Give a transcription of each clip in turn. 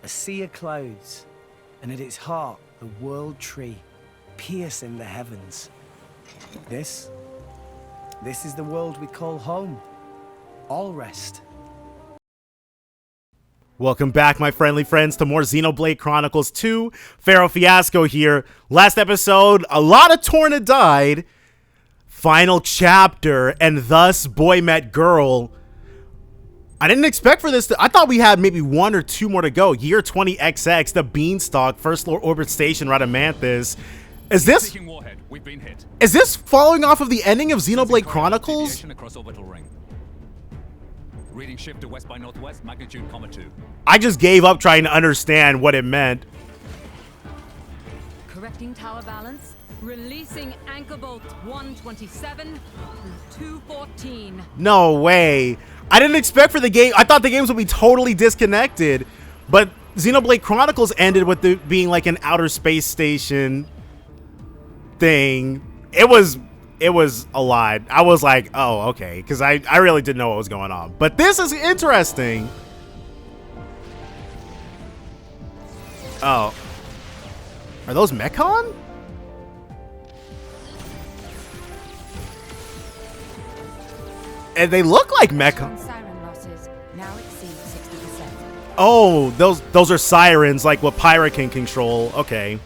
A sea of clouds, and at its heart, the world tree, piercing the heavens. This is the world we call home. All rest. Welcome back, my friendly friends, to more Xenoblade Chronicles 2. Pharaoh Fiasco here. Last episode, a lot of Torna died. Final chapter, and thus Boy Met Girl. I didn't expect for this I thought we had maybe one or two more to go. Year 20XX, the Beanstalk, First Lord Orbit Station, Radamanthus. Is this following off of the ending of Xenoblade Chronicles? Reading shift to west by northwest, magnitude, 2. I just gave up trying to understand what it meant. Correcting tower balance. Releasing anchor bolt 127 through 214. No way. I didn't expect for the game. I thought the games would be totally disconnected, but Xenoblade Chronicles ended with it being like an outer space station thing. It was a lot. I was like, oh, okay, because I really didn't know what was going on. But this is interesting. Oh. Are those Mechon? And they look like Mechon. Siren losses now exceed 60%. Oh, those are sirens, like what Pyra can control. Okay.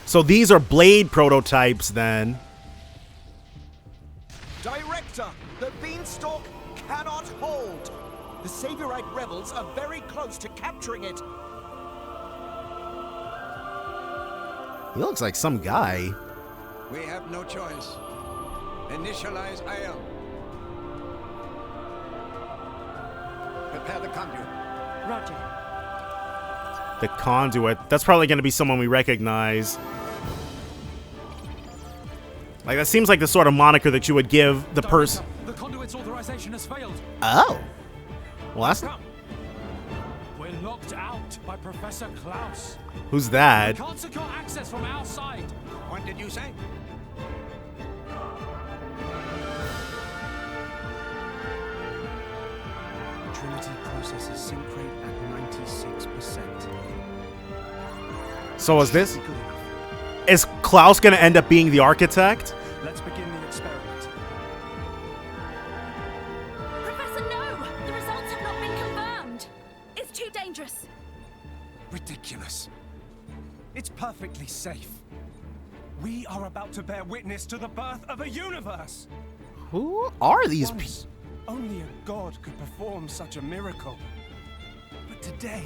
So these are blade prototypes then. Director, the Beanstalk cannot hold. The Saviorite rebels are very close to capturing it. He looks like some guy. We have no choice. Initialize IL. Prepare the conduit. Roger. The conduit. That's probably going to be someone we recognize. Like, that seems like the sort of moniker that you would give the person. The conduit's authorization has failed. Oh. Well, that's... We're locked out by Professor Klaus. Who's that? We can't secure access from our side. What did you say? Trinity processes sync rate at 96%. So is this... Is Klaus going to end up being the architect? Let's begin the experiment. Professor, no! The results have not been confirmed. It's too dangerous. Ridiculous. It's perfectly safe. We are about to bear witness to the birth of a universe. Who are these people? Once, only a god could perform such a miracle. But today,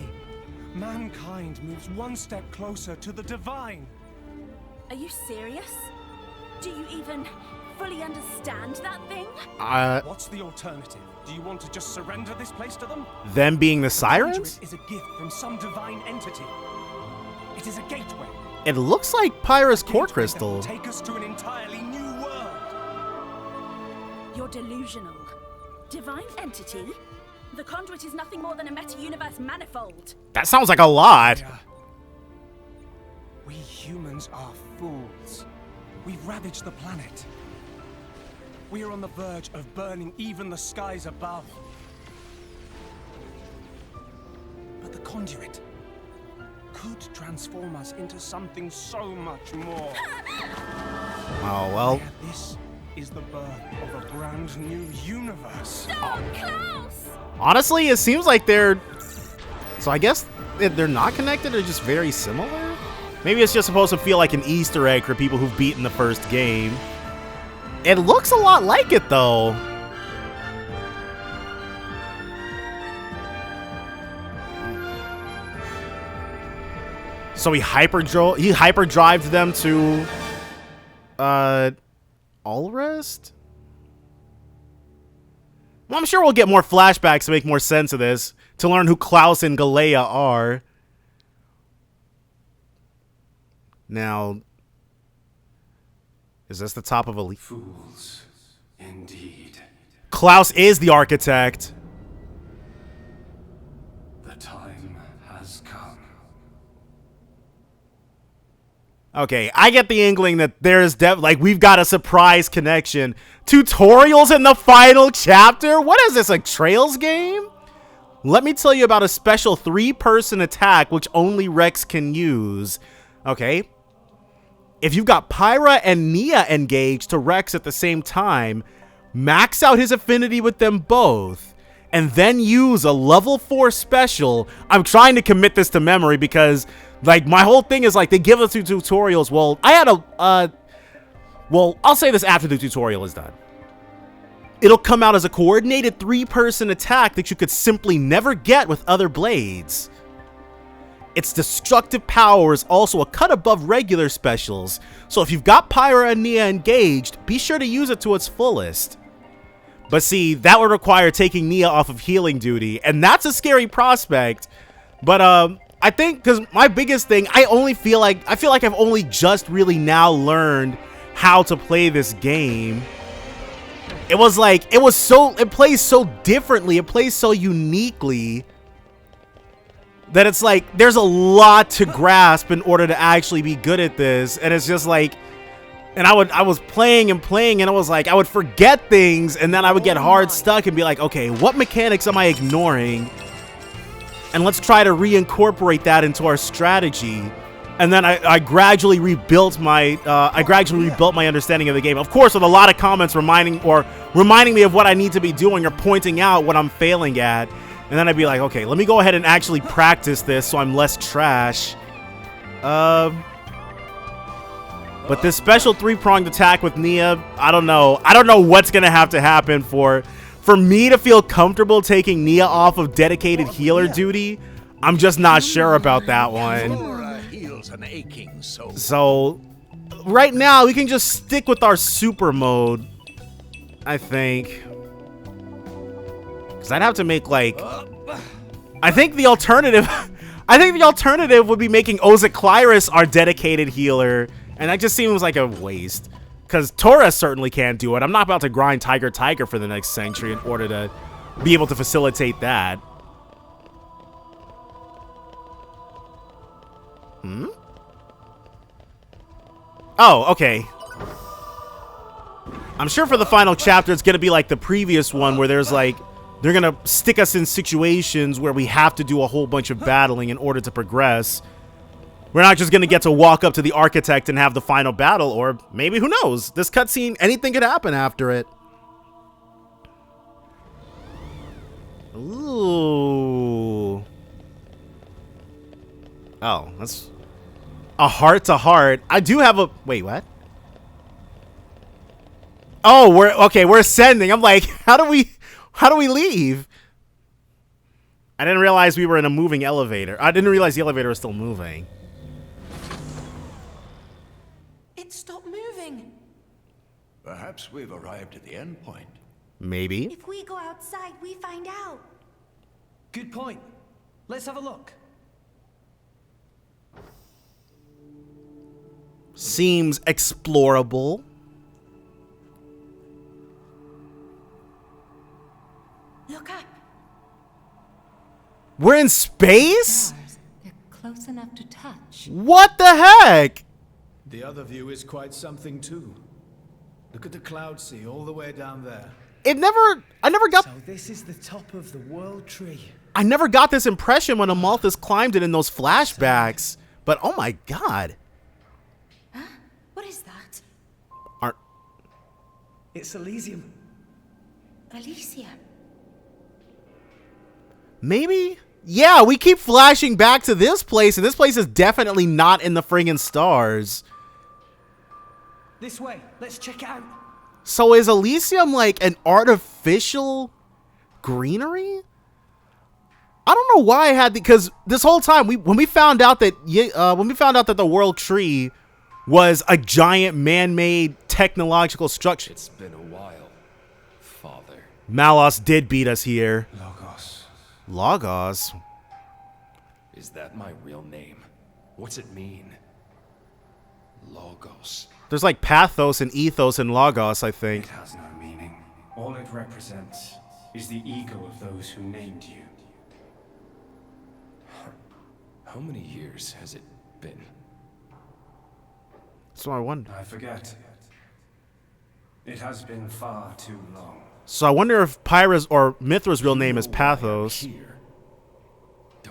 mankind moves one step closer to the divine. Are you serious? Do you even fully understand that thing? What's the alternative? Do you want to just surrender this place to them? Them being the The sirens? conduit is a gift from some divine entity. It is a gateway. It looks like Pyra's core Gateway that crystal. will take us to an entirely new world. You're delusional. Divine entity? The conduit is nothing more than a meta-universe manifold. That sounds like a lot. Yeah. We humans are fools. We've ravaged the planet. We are on the verge of burning even the skies above. But the conduit could transform us into something so much more. Oh, well. Yeah, this is the birth of a brand new universe. Stop, Klaus! Honestly, it seems like they're... So I guess they're not connected or just very similar? Maybe it's just supposed to feel like an Easter egg for people who've beaten the first game. It looks a lot like it, though. So he hyperdrived them to Allrest? Well, I'm sure we'll get more flashbacks to make more sense of this, to learn who Klaus and Galea are. Now, is this the top of a leaf? Fools, indeed. Klaus is the architect. The time has come. Okay, I get the inkling that there's like we've got a surprise connection. Tutorials in the final chapter? What is this, a Trails game? let me tell you about a special 3-person attack which only Rex can use. Okay. If you've got Pyra and Nia engaged to Rex at the same time, max out his affinity with them both, and then use a level 4 special. I'm trying to commit this to memory because, like, my whole thing is, like, they give us 2 tutorials. Well, I had a, well, I'll say this after the tutorial is done. It'll come out as a coordinated 3-person attack that you could simply never get with other blades. Its destructive power is also a cut above regular specials, so if you've got Pyra and Nia engaged, be sure to use it to its fullest. But see, that would require taking Nia off of healing duty, and that's a scary prospect. But I think, because my biggest thing, I feel like I've only just really now learned how to play this game. It was like, it plays so differently, it plays so uniquely, that it's like, there's a lot to grasp in order to actually be good at this. And it's just like, and I was playing and playing, and it was like, I would forget things, and then I would get hard stuck and be like, okay, what mechanics am I ignoring? And let's try to reincorporate that into our strategy. And then I gradually rebuilt my understanding of the game. Of course, with a lot of comments reminding me of what I need to be doing or pointing out what I'm failing at. And then I'd be like, okay, let me go ahead and actually practice this so I'm less trash. But this special 3-pronged attack with Nia, I don't know. I don't know what's going to have to happen for me to feel comfortable taking Nia off of dedicated healer duty. I'm just not sure about that one. So, right now, we can just stick with our super mode, I think. Because I'd have to make, like, I think the alternative would be making Ozeclyrus our dedicated healer, and that just seems like a waste. Because Torres certainly can't do it. I'm not about to grind Tiger for the next century in order to be able to facilitate that. Oh, okay. I'm sure for the final chapter, it's going to be like the previous one where there's like, they're going to stick us in situations where we have to do a whole bunch of battling in order to progress. We're not just going to get to walk up to the architect and have the final battle, or maybe, who knows? This cutscene, anything could happen after it. Ooh. Oh, that's a heart-to-heart. I do have a... Wait, what? Oh, we're ascending. I'm like, how do we leave? I didn't realize we were in a moving elevator. I didn't realize the elevator was still moving. It stopped moving. Perhaps we've arrived at the end point. Maybe. If we go outside, we find out. Good point. Let's have a look. Seems explorable. Look up. We're in space? Stars. They're close enough to touch. What the heck? The other view is quite something too. Look at the cloud sea all the way down there. I never got... So this is the top of the world tree. I never got this impression when Amalthus climbed it in those flashbacks. But oh my god. Huh? What is that? It's Elysium. Elysium. Maybe? Yeah, we keep flashing back to this place, and this place is definitely not in the friggin' stars. This way. Let's check it out. So is Elysium like an artificial greenery? I don't know why I had because this whole time when we found out that the world tree was a giant man-made technological structure. It's been a while, Father. Malos did beat us here. Logos. Logos? Is that my real name? What's it mean? Logos. There's like pathos and ethos and logos, I think. It has no meaning. All it represents is the ego of those who named you. How many years has it been? So I wonder. I forget. It has been far too long. So I wonder if Pyra's or Mithra's real name is You know why I'm Pathos. here.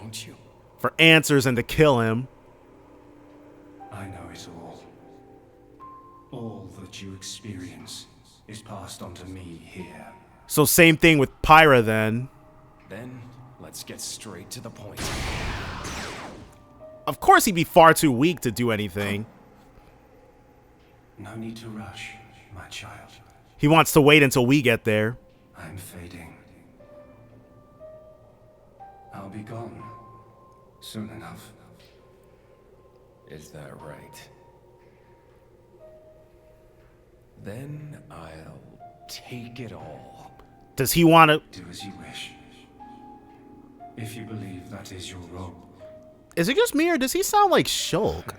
don't you? For answers and to kill him. I know it all. All that you experience is passed on to me here. So same thing with Pyra then. Then, let's get straight to the point. Of course he'd be far too weak to do anything. No need to rush, my child. He wants to wait until we get there. I'm fading. I'll be gone soon enough. Is that right? Then I'll take it all. Does he want to... Do as you wish. If you believe that is your role. Is it just me or does he sound like Shulk?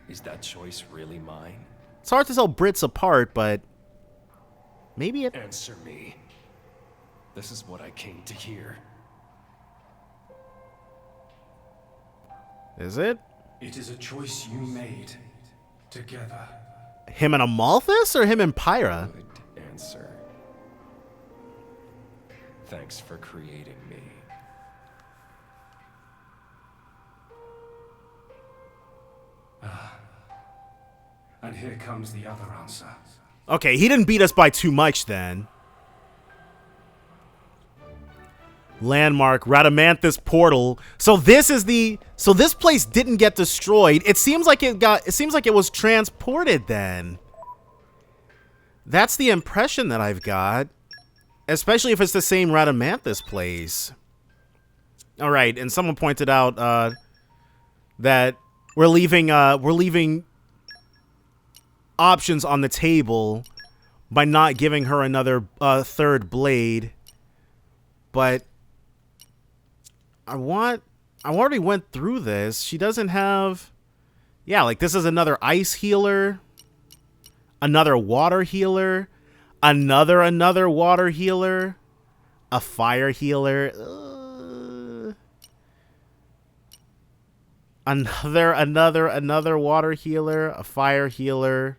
Is that choice really mine? It's hard to tell Brits apart, but... maybe it... Answer me. This is what I came to hear. Is it? It is a choice you made. Together. Him and Amalthus or him and Pyra? Good answer. Thanks for creating me. And here comes the other answer. Okay, he didn't beat us by too much then. Landmark, Radamanthus portal. So this is the... so this place didn't get destroyed. It seems like it was transported then. That's the impression that I've got. Especially if it's the same Radamanthus place. Alright, and someone pointed out that we're leaving options on the table by not giving her another third blade. But I already went through this. She doesn't have... yeah, like this is another ice healer. Another water healer. Another water healer. A fire healer. Another water healer. A fire healer.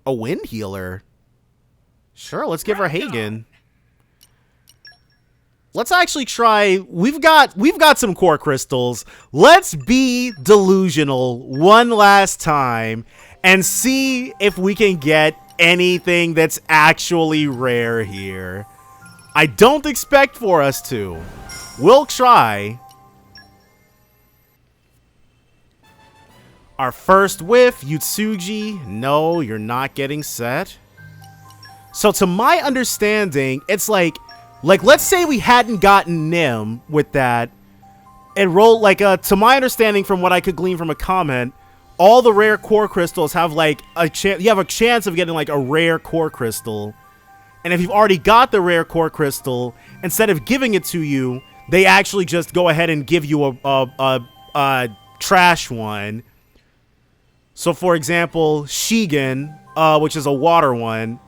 A wind healer. Sure, let's give her Hagen. Let's actually try. We've got some core crystals. Let's be delusional one last time and see if we can get anything that's actually rare here. I don't expect for us to. We'll try. Our first whiff, Yutsuji. No, you're not getting set. So to my understanding, it's like let's say we hadn't gotten Nim with that. It rolled like to my understanding from what I could glean from a comment, all the rare core crystals have like a chance. You have a chance of getting like a rare core crystal. And if you've already got the rare core crystal, instead of giving it to you, they actually just go ahead and give you a trash one. So for example, Shigen, which is a water one.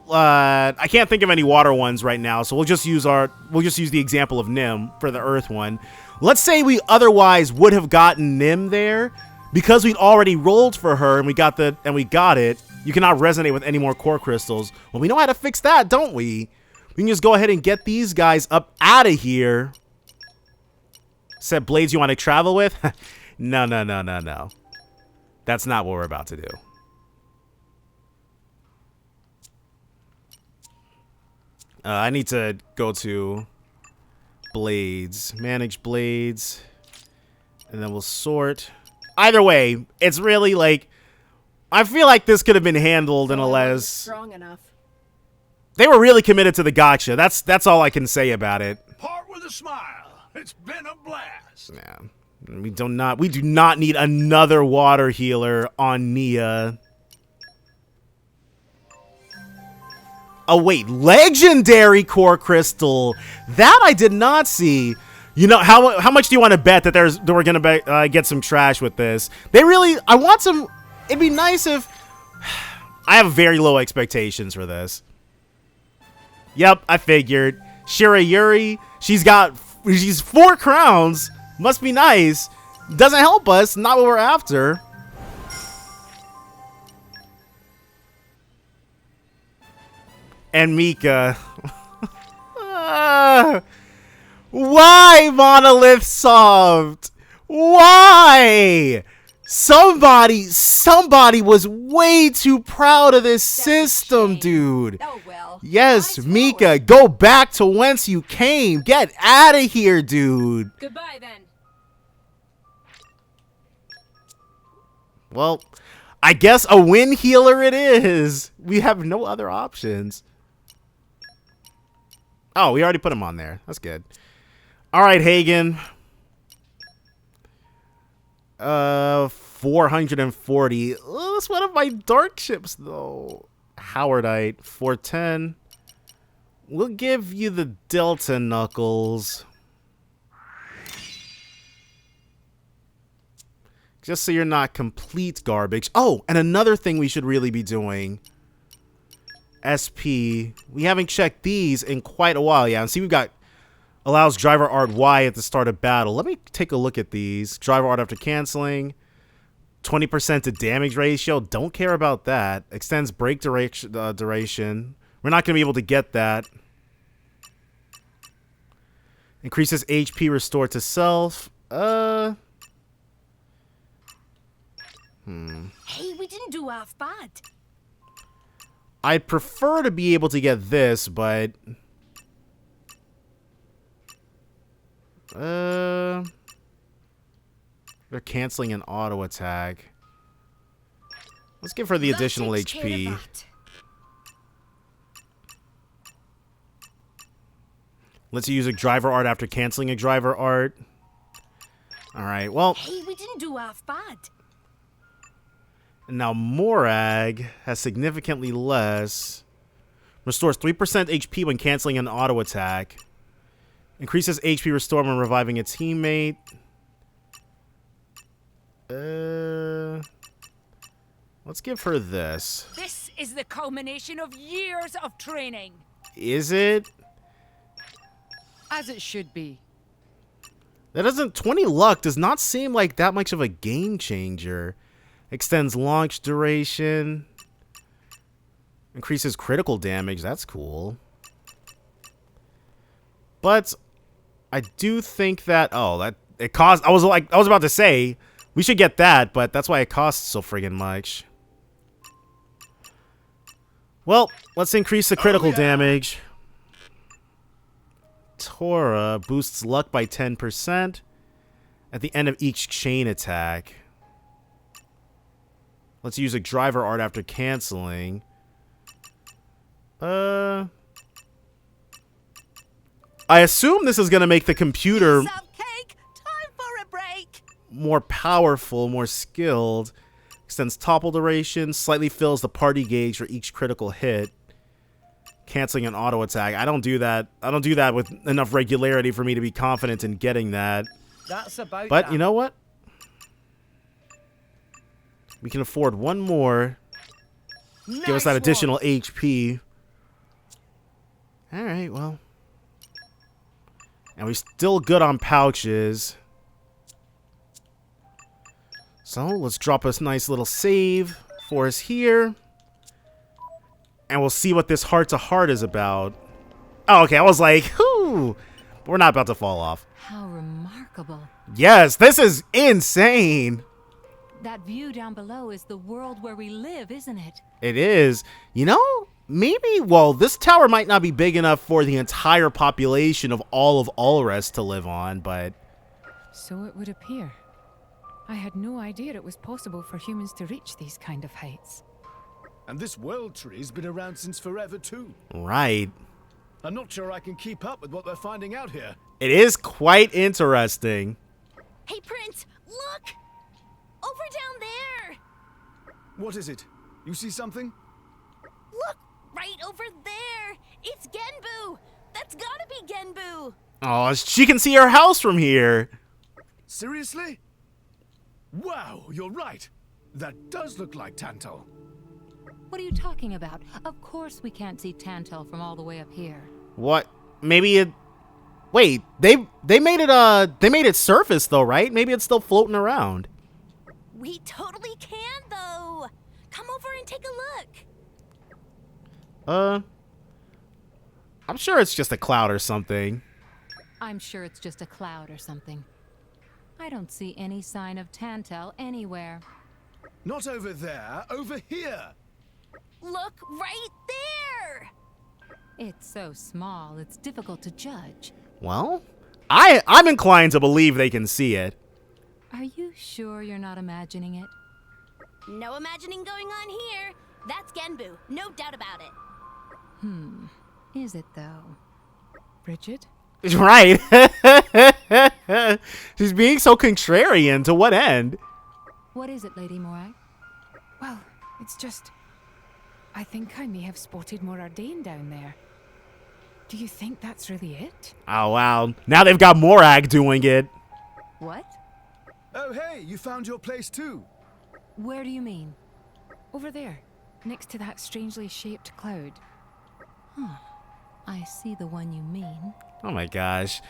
I can't think of any water ones right now, so we'll just use the example of Nim for the earth one. Let's say we otherwise would have gotten Nim there because we'd already rolled for her and we got it. You cannot resonate with any more core crystals. Well, we know how to fix that, don't we? We can just go ahead and get these guys up out of here. Said blades you want to travel with? No. That's not what we're about to do. I need to go to blades, manage blades, and then we'll sort. Either way, it's really like, I feel like this could have been handled in a less strong enough. They were really committed to the gotcha. That's all I can say about it. Part with a smile. It's been a blast. Yeah. We do not need another water healer on Nia. Oh wait, legendary core crystal. That I did not see. You know how much do you want to bet that we're gonna get some trash with this? I want some. It'd be nice if I have very low expectations for this. Yep, I figured. Shirayuri, she's 4 crowns. Must be nice. Doesn't help us. Not what we're after. And Mika. Why, Monolithsoft? Why? Somebody was way too proud of this system, dude. Oh well. Yes, Mika, go back to whence you came. Get out of here, dude. Goodbye then. Well, I guess a win healer it is. We have no other options. Oh, we already put him on there. That's good. All right, Hagen. 440. Oh, that's one of my dark ships, though. Howardite, 410. We'll give you the Delta Knuckles. Just so you're not complete garbage. Oh, and another thing we should really be doing. SP. We haven't checked these in quite a while. Yeah, and see we've got allows driver art Y at the start of battle. Let me take a look at these. Driver art after canceling. 20% to damage ratio. Don't care about that. Extends break duration. We're not going to be able to get that. Increases HP restored to self. Hey, we didn't do half bad. I'd prefer to be able to get this, but... they're canceling an auto attack. Let's give her the additional HP. Let's use a driver art after canceling a driver art. Alright, well... Hey, we didn't do half bad. Now Morag has significantly less. Restores 3% HP when canceling an auto attack. Increases HP restore when reviving a teammate. Let's give her this. This is the culmination of years of training. Is it? As it should be. That doesn't... 20 luck does not seem like that much of a game changer. Extends launch duration. Increases critical damage. That's cool. But I do think that... Oh, that... It costs... I was about to say, we should get that, but that's why it costs so friggin' much. Well, let's increase the critical damage. Tora boosts luck by 10% at the end of each chain attack. Let's use a driver art after canceling. I assume this is going to make the computer Cake. Time for a break. more powerful, more skilled. Extends topple duration, slightly fills the party gauge for each critical hit. Canceling an auto attack. I don't do that. I don't do that with enough regularity for me to be confident in getting that. That's about But that. you know what? We can afford one more. Give us that additional HP. Alright, well. And we're still good on pouches. So, let's drop a nice little save for us here. And we'll see what this heart-to-heart is about. Oh, okay, I was like, whoo! But we're not about to fall off. How remarkable. Yes, this is insane! That view down below is the world where we live, isn't it? It is. You know, maybe, well, this tower might not be big enough for the entire population of all of Alrest to live on, but... So it would appear. I had no idea it was possible for humans to reach these kind of heights. And this world tree's been around since forever, too. Right. I'm not sure I can keep up with what they're finding out here. It is quite interesting. Hey, Prince, look! Over down there! What is it? You see something? Look, right over there! It's Genbu! That's gotta be Genbu! Oh, she can see her house from here. Seriously? Wow, you're right. That does look like Tantal. What are you talking about? Of course we can't see Tantal from all the way up here. What? Maybe it... Wait, they made it surface though, right? Maybe it's still floating around. We totally can, though! Come over and take a look! I'm sure it's just a cloud or something. I'm sure it's just a cloud or something. I don't see any sign of Tantel anywhere. Not over there, over here! Look right there! It's so small, it's difficult to judge. Well, I'm inclined to believe they can see it. Are you sure you're not imagining it? No imagining going on here. That's Genbu, no doubt about it. Is it though? Bridget? Right. She's being so contrarian. To what end? What is it, Lady Morag? Well, it's just... I think I may have spotted more Ardain down there. Do you think that's really it? Oh, wow. Now they've got Morag doing it. What? Oh, hey, you found your place too. Where do you mean? Over there, next to that strangely shaped cloud. I see the one you mean. Oh my gosh.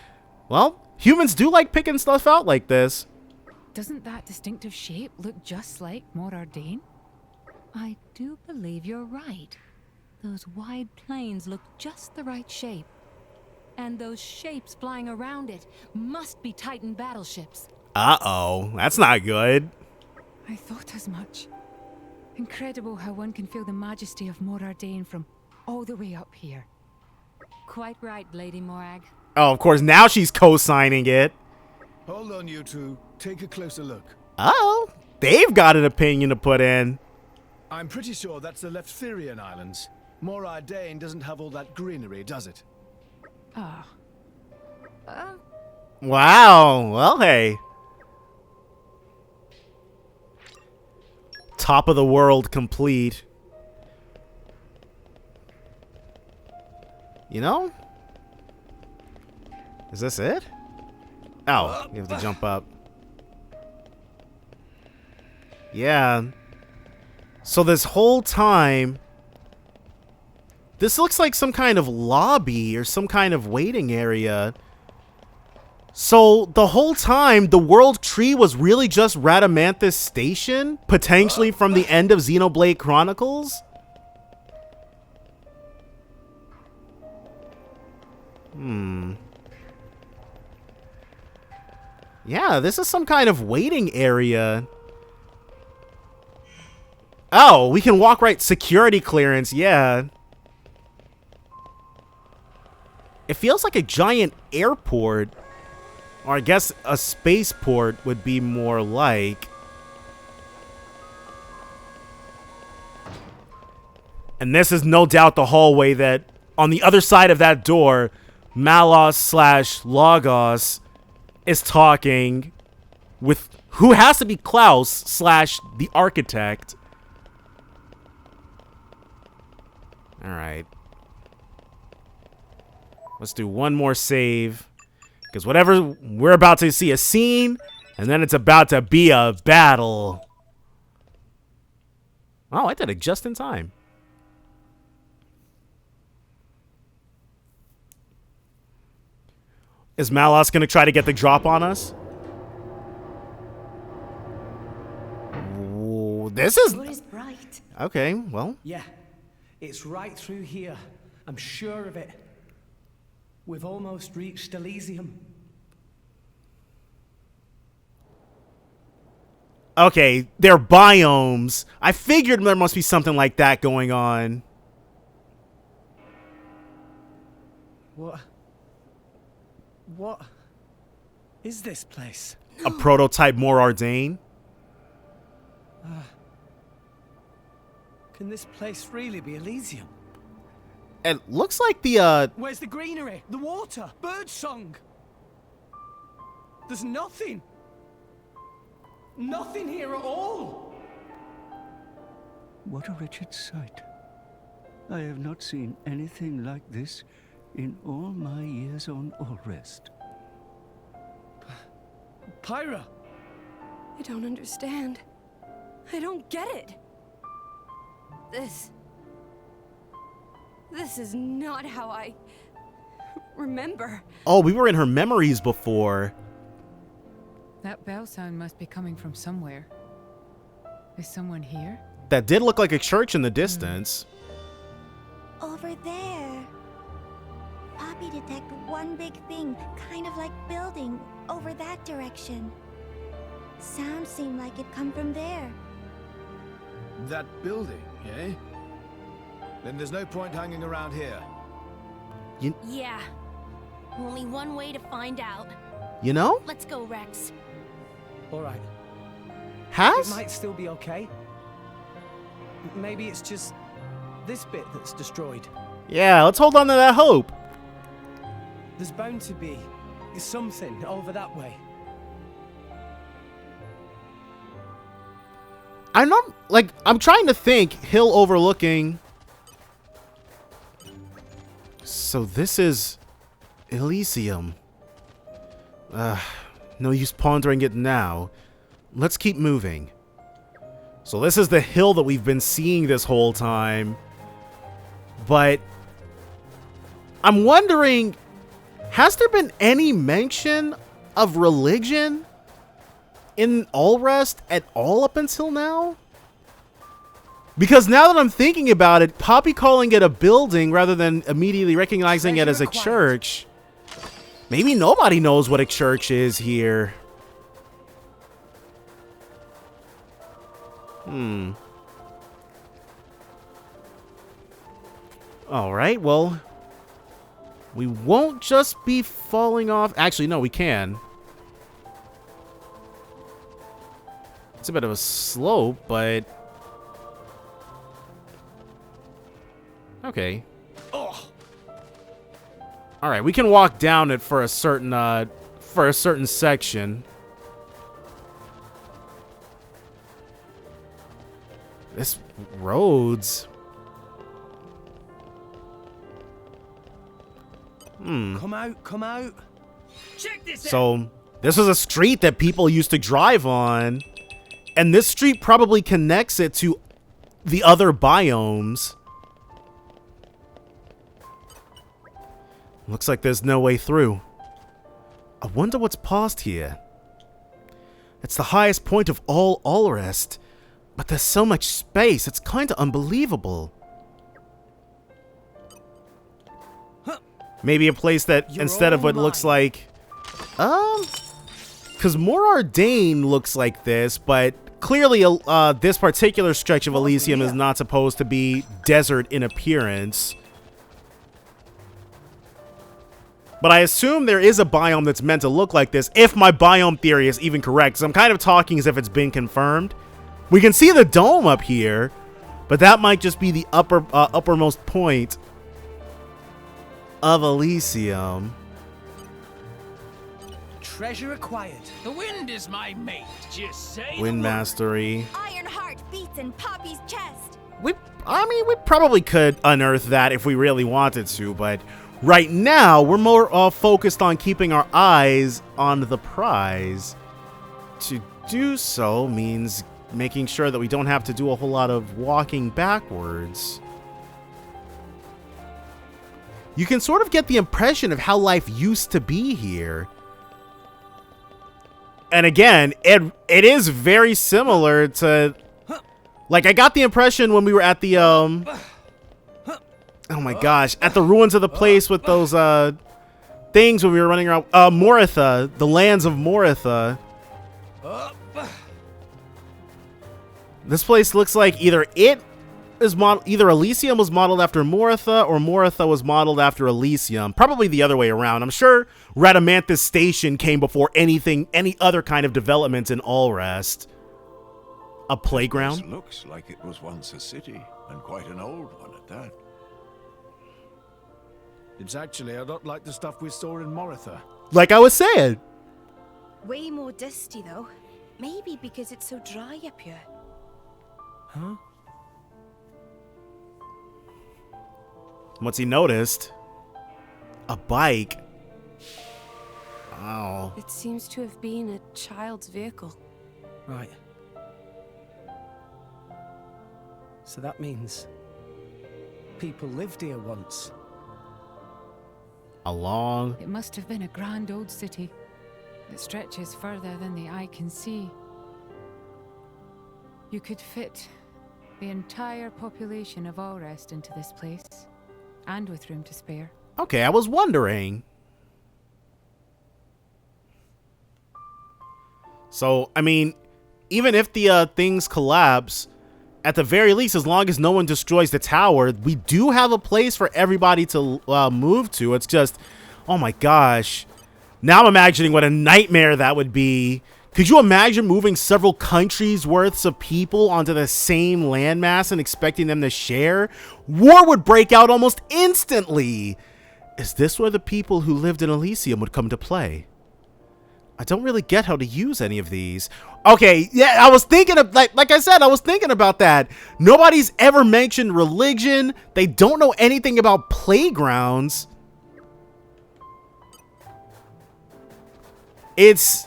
Well, humans do like picking stuff out like this. Doesn't that distinctive shape look just like more Ardain? I do believe you're right. Those wide plains look just the right shape. And those shapes flying around it must be Titan battleships. Uh-oh. That's not good. I thought as much. Incredible how one can feel the majesty of Mor Ardain from all the way up here. Quite right, Lady Morag. Oh, of course, now she's co-signing it. Hold on, you two. Take a closer look. Oh, they've got an opinion to put in. I'm pretty sure that's the Leftherian Islands. Mor Ardain doesn't have all that greenery, does it? Ah. Wow. Well, hey. Top of the world complete. You know? Is this it? Oh, you have to jump up. Yeah. So this whole time, this looks like some kind of lobby or some kind of waiting area. So the whole time, the World Tree was really just Radamanthus Station? Potentially from the end of Xenoblade Chronicles? Yeah, this is some kind of waiting area. Oh, we can walk right. Security clearance, yeah. It feels like a giant airport. Or I guess a spaceport would be more like. And this is no doubt the hallway that, on the other side of that door, Malos/Logos is talking with who has to be Klaus/ the architect. Alright. Let's do one more save. Because whatever, we're about to see a scene, and then it's about to be a battle. Oh, I did it just in time. Is Malos going to try to get the drop on us? Ooh, this is... What is bright? Okay, well. Yeah, it's right through here. I'm sure of it. We've almost reached Elysium. Okay, they're biomes. I figured there must be something like that going on. What is this place? A prototype Mor Ardain? Can this place really be Elysium? It looks like the, Where's the greenery? The water? Birdsong? There's nothing. Nothing here at all. What a wretched sight. I have not seen anything like this in all my years on Allrest. Pyra! I don't understand. I don't get it. This is not how I remember. Oh, we were in her memories before. That bell sound must be coming from somewhere. Is someone here? That did look like a church in the distance. Over there. Up maybe detect one big thing, kind of like building, over that direction. Sounds seem like it come from there. That building, eh? Then there's no point hanging around here. Yeah. Only one way to find out. You know? Let's go, Rex. All right. Has? It might still be okay. Maybe it's just this bit that's destroyed. Yeah, let's hold on to that hope. There's bound to be something over that way. I'm trying to think. Hill overlooking. So this is Elysium. No use pondering it now. Let's keep moving. So this is the hill that we've been seeing this whole time. But I'm wondering, has there been any mention of religion in Allrest at all up until now? Because now that I'm thinking about it, Poppy calling it a building rather than immediately recognizing it as a church. Maybe nobody knows what a church is here. Alright, well, we won't just be falling off. Actually, no, we can. It's a bit of a slope, but... okay. Alright, we can walk down it for a certain section. This roads. Come out, come out. Check this out. So, this was a street that people used to drive on. And this street probably connects it to the other biomes. Looks like there's no way through. I wonder what's paused here. It's the highest point of all Allrest. But there's so much space, it's kinda unbelievable. Maybe a place that, instead of what looks like... Because More Ardain looks like this, but clearly this particular stretch of Elysium is not supposed to be desert in appearance. But I assume there is a biome that's meant to look like this, if my biome theory is even correct. So I'm kind of talking as if it's been confirmed. We can see the dome up here, but that might just be the uppermost point of Elysium. Treasure acquired. The wind is my mate. Just say Wind mastery. Iron heart beats in Poppy's chest. We probably could unearth that if we really wanted to, but right now we're more focused on keeping our eyes on the prize. To do so means making sure that we don't have to do a whole lot of walking backwards. You can sort of get the impression of how life used to be here. And again, it is very similar to... like, I got the impression when we were at the, oh my gosh, at the ruins of the place with those, things when we were running around, Moritha, the lands of Moritha. This place looks like either either Elysium was modeled after Moritha or Moritha was modeled after Elysium. Probably the other way around. I'm sure Radamanthus Station came before any other kind of development in Allrest. A playground? This looks like it was once a city, and quite an old one at that. It's actually a lot like the stuff we saw in Moritha. Like I was saying. Way more dusty, though. Maybe because it's so dry up here. Huh? What's he noticed? A bike. Oh. It seems to have been a child's vehicle. Right. So that means people lived here once. It must have been a grand old city. It stretches further than the eye can see. You could fit the entire population of Allrest into this place, and with room to spare. Okay, I was wondering. So, I mean, even if the things collapse, at the very least, as long as no one destroys the tower, we do have a place for everybody to move to. It's just, oh my gosh. Now I'm imagining what a nightmare that would be. Could you imagine moving several countries' worths of people onto the same landmass and expecting them to share? War would break out almost instantly. Is this where the people who lived in Elysium would come to play? I don't really get how to use any of these. Okay, yeah, I was thinking of, like I said, I was thinking about that. Nobody's ever mentioned religion. They don't know anything about playgrounds. There's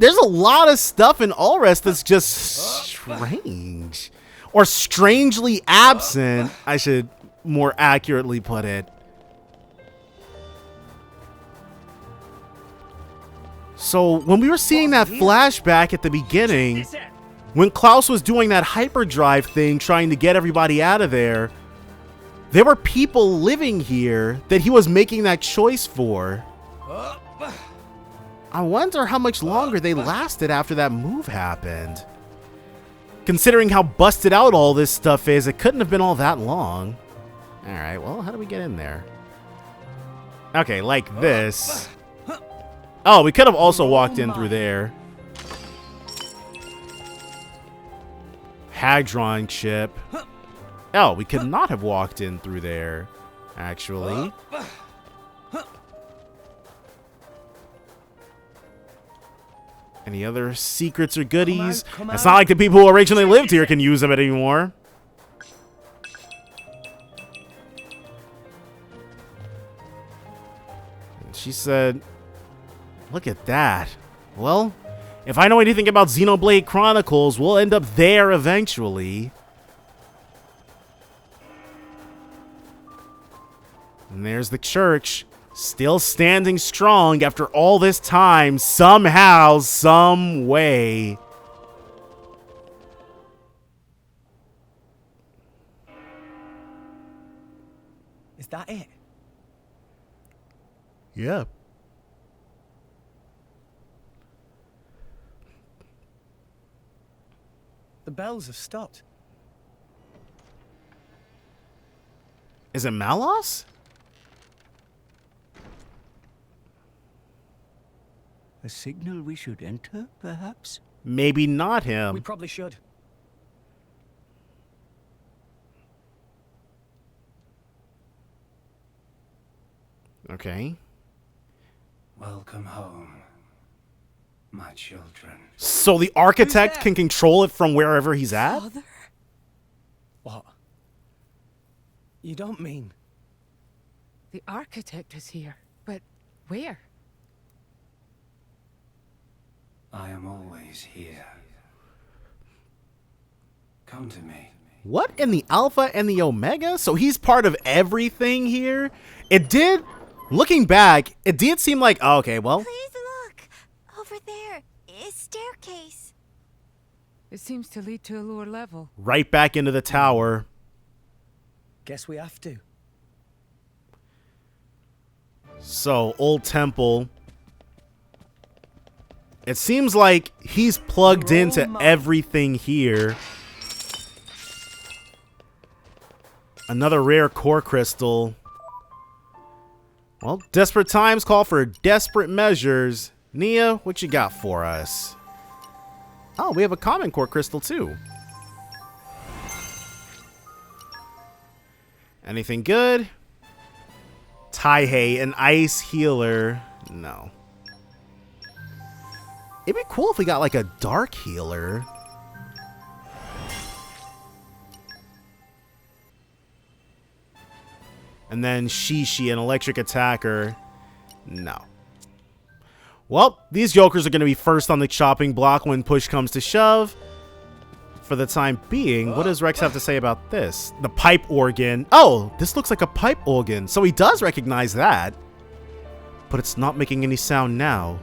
a lot of stuff in Allrest that's just strange. Or strangely absent, I should more accurately put it. So, when we were seeing that flashback at the beginning, when Klaus was doing that hyperdrive thing, trying to get everybody out of there were people living here that he was making that choice for. I wonder how much longer they lasted after that move happened. Considering how busted out all this stuff is, it couldn't have been all that long. Alright, well, how do we get in there? Okay, like this. Oh, we could have also walked in through there. Hadron chip. Oh, we could not have walked in through there, actually. Any other secrets or goodies? It's not like the people who originally lived here can use them anymore. And she said, look at that. Well, if I know anything about Xenoblade Chronicles, we'll end up there eventually. And there's the church, still standing strong after all this time, somehow, some way. Is that it? Yeah. The bells have stopped. Is it Malos? A signal we should enter, perhaps? Maybe not him. We probably should. Okay. Welcome home, my children. So the architect can control it from wherever he's at? Father? What? You don't mean... The architect is here, but where? I am always here. Come to me. What in the Alpha and the Omega? So he's part of everything here? It did, looking back, it did seem like, oh, okay, well. Please look. Over there is staircase. It seems to lead to a lower level. Right back into the tower. Guess we have to. So, old temple. It seems like he's plugged into everything here. Another rare core crystal. Well, desperate times call for desperate measures. Nia, what you got for us? Oh, we have a common core crystal too. Anything good? Taihei, an ice healer. No. It'd be cool if we got like a dark healer. And then Shishi, an electric attacker. No. Well, these jokers are going to be first on the chopping block when push comes to shove. For the time being, what does Rex have to say about this? The pipe organ. Oh, this looks like a pipe organ. So he does recognize that. But it's not making any sound now.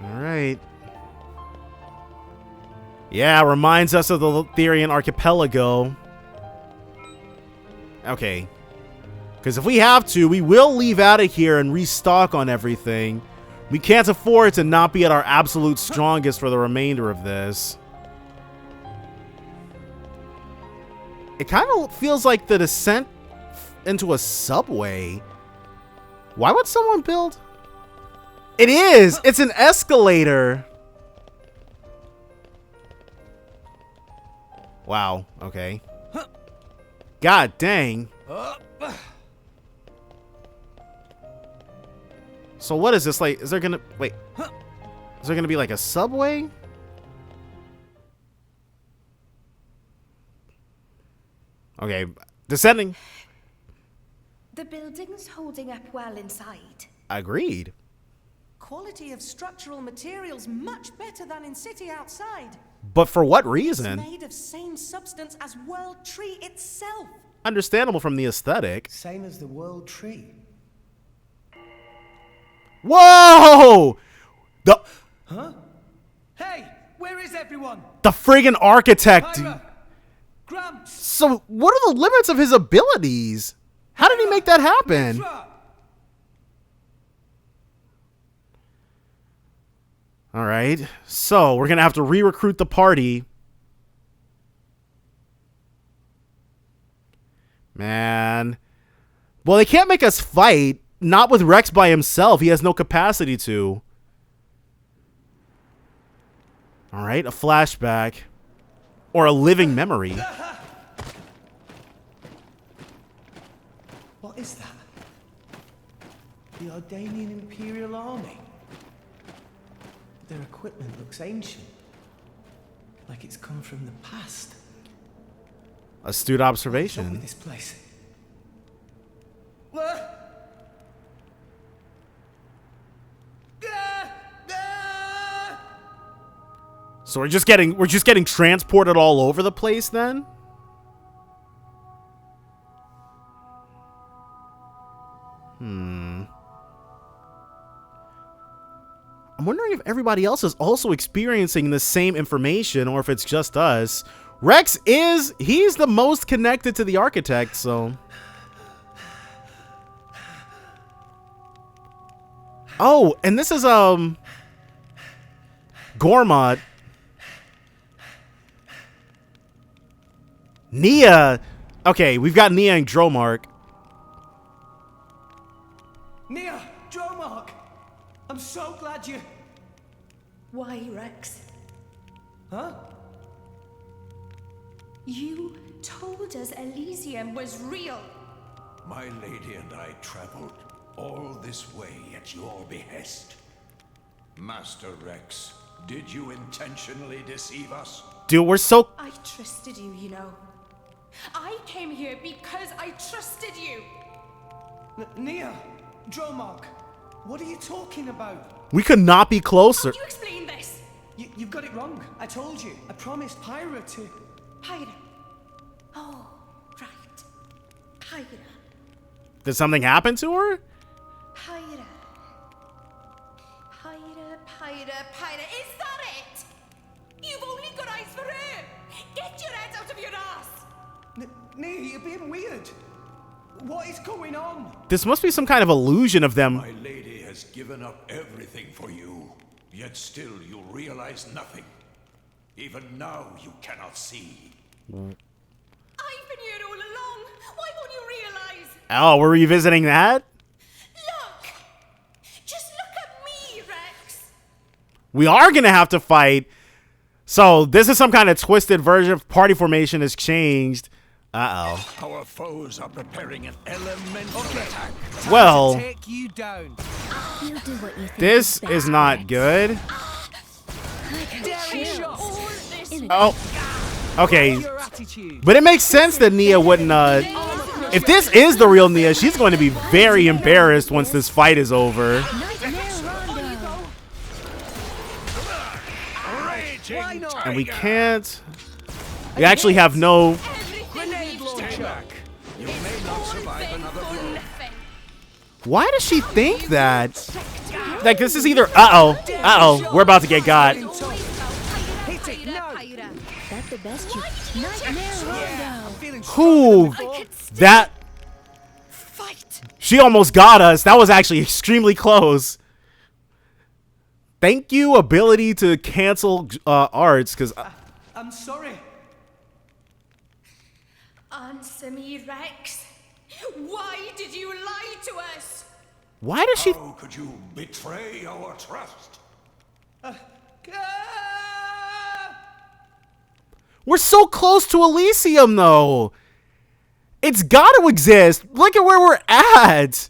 Alright. Yeah, reminds us of the Lythirian archipelago. Okay. Because if we have to, we will leave out of here and restock on everything. We can't afford to not be at our absolute strongest for the remainder of this. It kind of feels like the descent into a subway. Why would someone build? It is! It's an escalator! Wow, okay. God dang. So what is this like? Is there gonna wait? Is there gonna be like a subway? Okay, descending. The building's holding up well inside. Agreed. Quality of structural materials much better than in city outside. But for what reason? It's made of same substance as World Tree itself. Understandable from the aesthetic. Same as the World Tree. Whoa! The Huh? Hey, where is everyone? The friggin' architect. Gramps. So what are the limits of his abilities? How did he make that happen? All right. So we're going to have to re-recruit the party. Man. Well, they can't make us fight. Not with Rex by himself. He has no capacity to. All right. A flashback. Or a living memory. What is that? The Ardanian Imperial Army. Their equipment looks ancient. Like it's come from the past. Astute What's observation. up with this place? So we're just getting transported all over the place then? I'm wondering if everybody else is also experiencing the same information or if it's just us. Rex he's the most connected to the architect, so. Oh, and this is, Gormott. Nia. Okay, we've got Nia and Dromark. Nia! Dromark! I'm so glad you... Why, Rex? Huh? You told us Elysium was real. My lady and I traveled all this way at your behest. Master Rex, did you intentionally deceive us? Dude, we're so... I trusted you, you know. I came here because I trusted you. Nia! Dromark! What are you talking about? We could not be closer. How do you explain this? You've got it wrong. I told you. I promised Pyra to... Pyra. Oh, right. Pyra. Did something happen to her? Pyra. Pyra. Is that it? You've only got eyes for her. Get your head out of your ass. Nia, you're being weird. What is going on? This must be some kind of illusion of them. My lady has given up everything for you, yet still you realize nothing. Even now you cannot see. I've been here all along. Why won't you realize? Oh, we're revisiting that? Look! Just look at me, Rex! We are going to have to fight. So this is some kind of twisted version of party formation has changed. Uh-oh. Our foes are preparing an elemental attack. Well, Take you down. You do what you think this best, is not Rex. good. Daring shot. Oh. Okay. But it makes sense that Nia wouldn't, if this is the real Nia, she's going to be very embarrassed once this fight is over. And we can't... We actually have no... You may not survive another blow. Why does she think that? Like, this is either... Uh-oh. We're about to get got. That's the best you... Nightmare Rondo. Who? That... She almost got us. That was actually extremely close. Thank you, ability to cancel arts, because... I'm sorry. Answer me, Rex. Why did you lie to us? Why does she... How could you betray our trust? We're so close to Elysium, though. It's got to exist. Look at where we're at.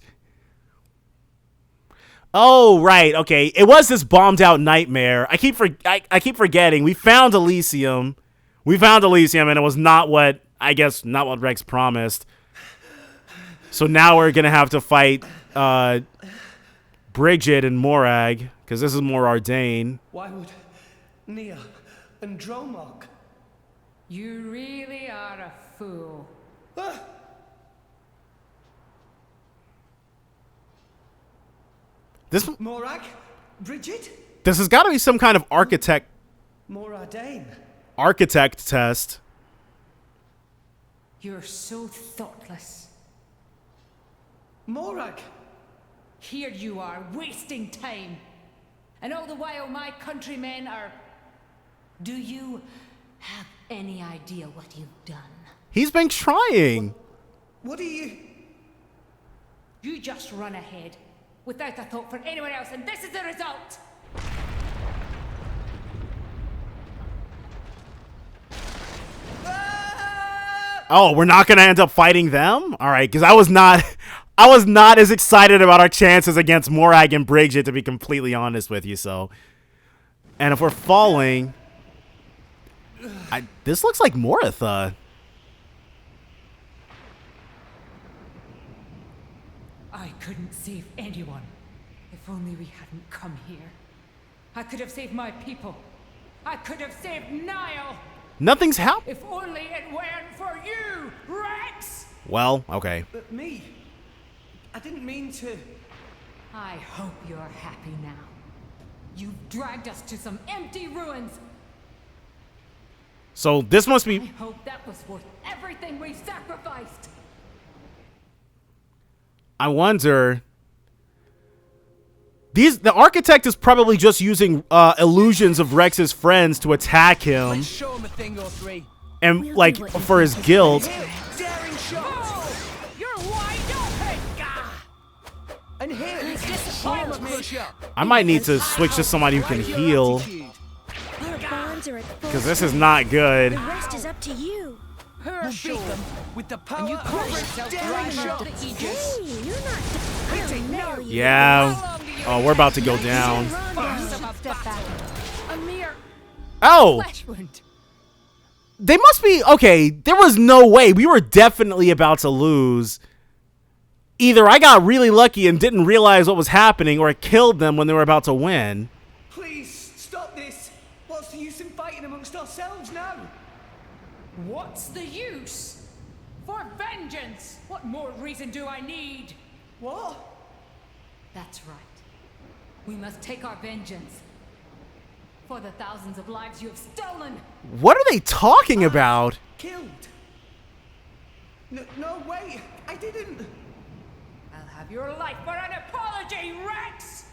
Oh, right. Okay. It was this bombed out nightmare. I keep forgetting. We found Elysium. We found Elysium, and it was not what, I guess, not what Rex promised. So now we're going to have to fight Bridget and Morag, because this is more Ardain. Why would Nia and Dromok? You really are a fool. This Morag? Bridget? This has got to be some kind of architect test. You're so thoughtless. Morag! Here you are, wasting time. And all the while my countrymen are... Do you have any idea what you've done? He's been trying. What are you... You just run ahead, without a thought for anyone else, and this is the result! Oh, we're not going to end up fighting them? All right, because I was not as excited about our chances against Morag and Bridget, to be completely honest with you, so. And if we're falling... this looks like Moritha. I couldn't save anyone. If only we hadn't come here. I could have saved my people. I could have saved Niall. Nothing's happened. If only it weren't for you, Rex! Well, okay. But me? I didn't mean to... I hope you're happy now. You've dragged us to some empty ruins. So this must be... I hope that was worth everything we sacrificed. I wonder... The architect is probably just using illusions of Rex's friends to attack him. Let's show him a thing or three. And, like, for his guilt. Daring shot! You're wide open! And here, armor crusher! I might need to switch to somebody who can heal. Our bonds are at full Because this is not good. The rest is up to you. We'll beat them with the power of a daring shot! Hey, you're not... I don't know you. Yeah. Oh, we're about to go down. Step back. A mere Oh! flesh wound. They must be... Okay, there was no way. We were definitely about to lose. Either I got really lucky and didn't realize what was happening, or it killed them when they were about to win. Please, stop this! What's the use in fighting amongst ourselves now? What's the use? For vengeance! What more reason do I need? What? That's right. We must take our vengeance. For the thousands of lives you have stolen! What are they talking about? Killed? No, wait! I didn't! I'll have your life for an apology, Rex!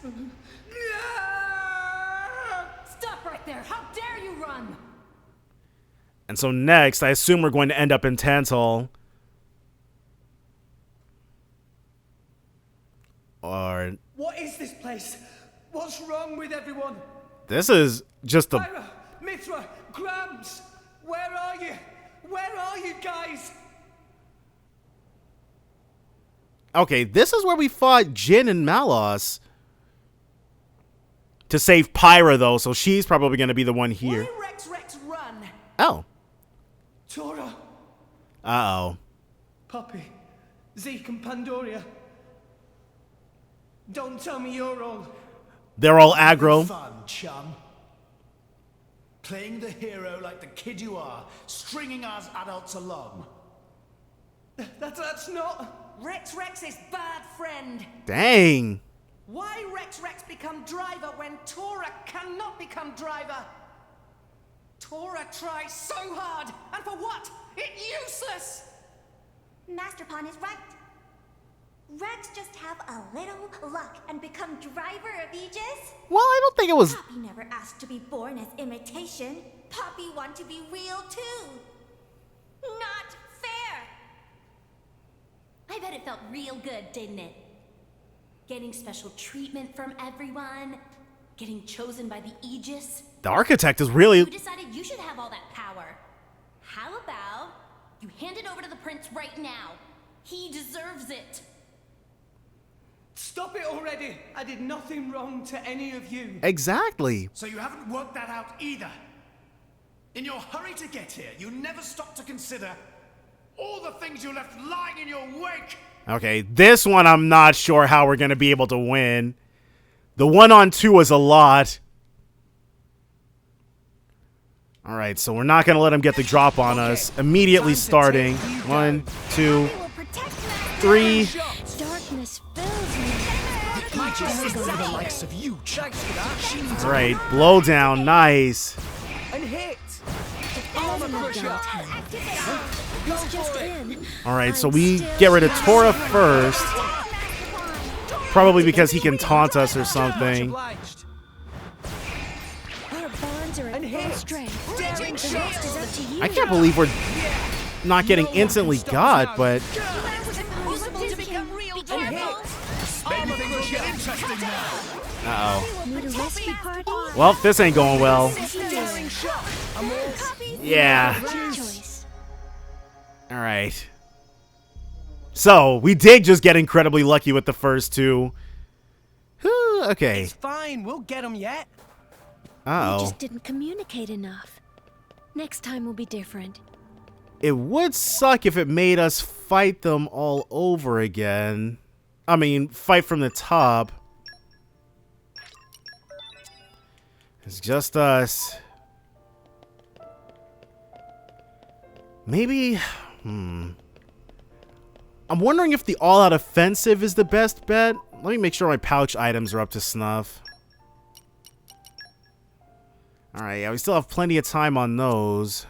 Stop right there! How dare you run! And so next, I assume we're going to end up in Tantal. Or... What is this place? What's wrong with everyone? This is just a... Myra, Mithra, Grams! Where are you? Where are you guys? Okay, this is where we fought Jin and Malos. To save Pyra, though, so she's probably going to be the one here. Why Rex run? Oh. Tora, Uh-oh. Poppy, Zeke and Pandoria. Don't tell me you're all... They're all aggro. Fun, chum. Playing the hero like the kid you are, stringing us adults along. That's not... Rex is bad friend. Dang. Why Rex become driver when Tora cannot become driver? Tora tries so hard, and for what? It's useless! Master Pawn is right. Rex just have a little luck and become driver of Aegis? Well, I don't think it was... Poppy never asked to be born as imitation. Poppy want to be real too. Not fair. I bet it felt real good, didn't it? Getting special treatment from everyone, getting chosen by the Aegis. The architect is really... You decided you should have all that power. How about you hand it over to the prince right now? He deserves it. Stop it already! I did nothing wrong to any of you. Exactly. So you haven't worked that out either. In your hurry to get here, you never stopped to consider all the things you left lying in your wake. Okay, this one I'm not sure how we're going to be able to win. The 1-on-2 was a lot. All right, so we're not going to let him get the drop on us. Immediately starting. 1, 2, 3. Darkness fills me. The likes of you. All right, blow down. Nice. And hit! All right, so we get rid of Tora first. Probably because he can taunt us or something. Our bonds are at full strength. The rest is up to you. I can't believe we're not getting instantly got, but... Uh-oh. Need a rescue party? Well, this ain't going well. Yeah. All right. So, we did just get incredibly lucky with the first two. Okay. It's fine. We'll get them yet. Uh-oh. We just didn't communicate enough. Next time will be different. It would suck if it made us fight them all over again. I mean, fight from the top. It's just us. Maybe... I'm wondering if the all-out offensive is the best bet. Let me make sure my pouch items are up to snuff. Alright, yeah, we still have plenty of time on those.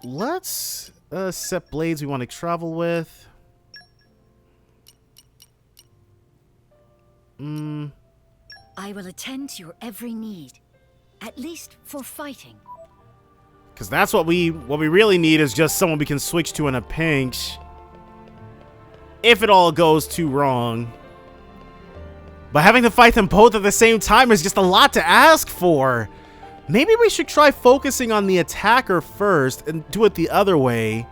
Let's set blades we want to travel with. I will attend to your every need. At least for fighting. Because that's what we really need is just someone we can switch to in a pinch. If it all goes too wrong. But having to fight them both at the same time is just a lot to ask for. Maybe we should try focusing on the attacker first and do it the other way.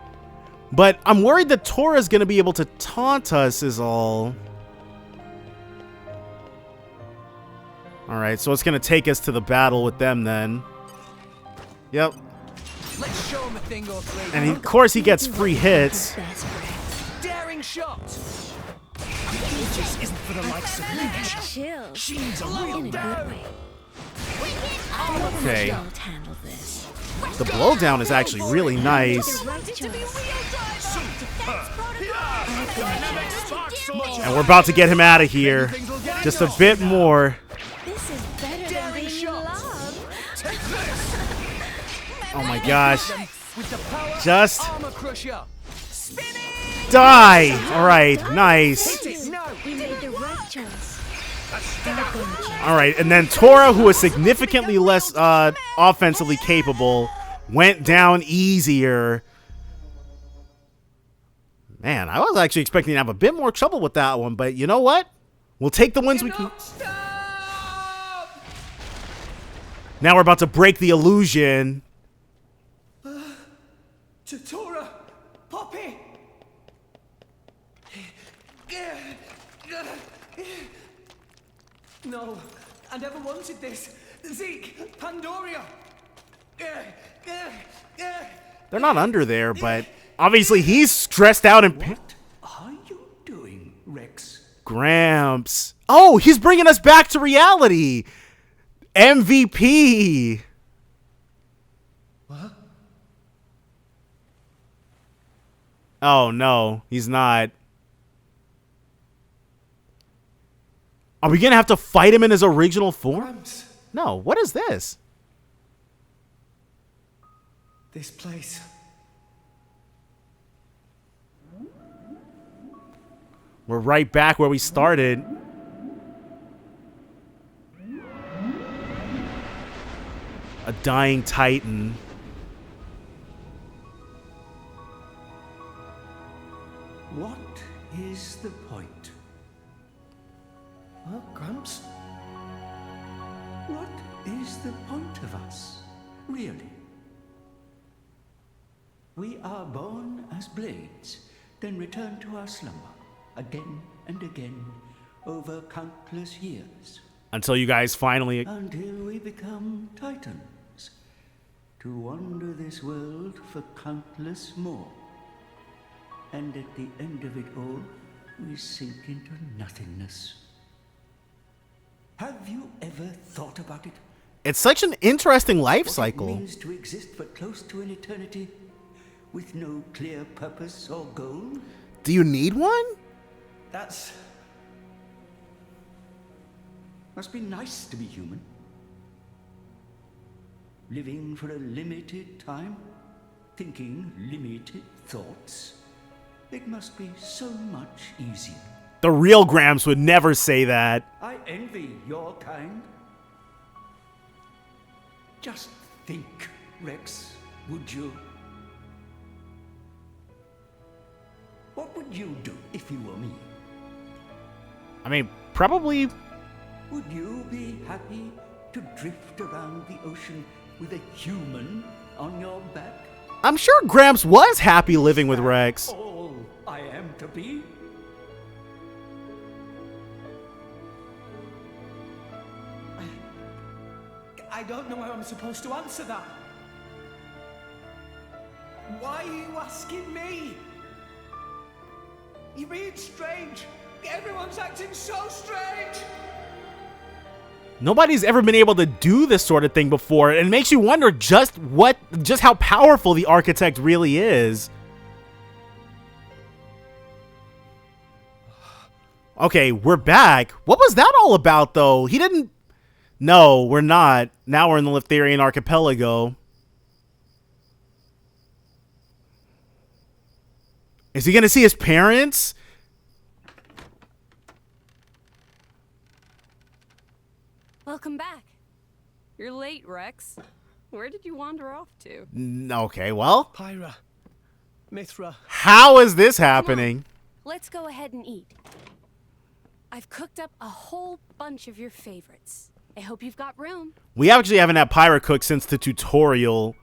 But I'm worried that Tora's going to be able to taunt us is all. Alright, so it's going to take us to the battle with them then. Yep. Let's show him a thing or three. And of course he gets free hits. Daring shot. Aegis isn't for the likes of you. Chill. She needs a real In a good way. Okay. Don't handle this. The blowdown is actually really nice. And we're about to get him out of here. Just a bit more. This is better than being in love. Oh my gosh. Just Armor crusher. die. All right, nice. We made the right choice. All right, and then Tora, who is significantly less offensively capable, went down easier. Man, I was actually expecting to have a bit more trouble with that one, but you know what? We'll take the wins we can. Now we're about to break the illusion. To Tora, Poppy. No, I never wanted this. Zeke, Pandoria. They're not under there, but obviously he's stressed out and. What are you doing, Rex? Gramps. Oh, he's bringing us back to reality. MVP. What? Oh, no, he's not. Are we going to have to fight him in his original form? Gramps. No, what is this? This place. We're right back where we started. A dying titan. What is the point? Huh, Gramps? What is the point of us, really? We are born as blades, then return to our slumber, again and again, over countless years. Until you guys finally... Until we become titans, to wander this world for countless more. And at the end of it all, we sink into nothingness. Have you ever thought about it? It's such an interesting life What cycle. it means to exist for close to an eternity, with no clear purpose or goal? Do you need one? That's... Must be nice to be human. Living for a limited time, thinking limited thoughts. It must be so much easier. The real Gramps would never say that. I envy your kind. Just think, Rex, would you? What would you do if you were me? I mean, probably... Would you be happy to drift around the ocean with a human on your back? I'm sure Gramps was happy living with Rex. All I am to be? I don't know how I'm supposed to answer that. Why are you asking me? You're being strange. Everyone's acting so strange. Nobody's ever been able to do this sort of thing before. It makes you wonder just how powerful the architect really is. Okay, we're back. What was that all about, though? He didn't... No, we're not. Now we're in the Litharian archipelago. Is he gonna see his parents? Welcome back. You're late, Rex. Where did you wander off to? Okay, well. Pyra. Mithra. How is this happening? Let's go ahead and eat. I've cooked up a whole bunch of your favorites. I hope you've got room. We actually haven't had Pyra cook since the tutorial.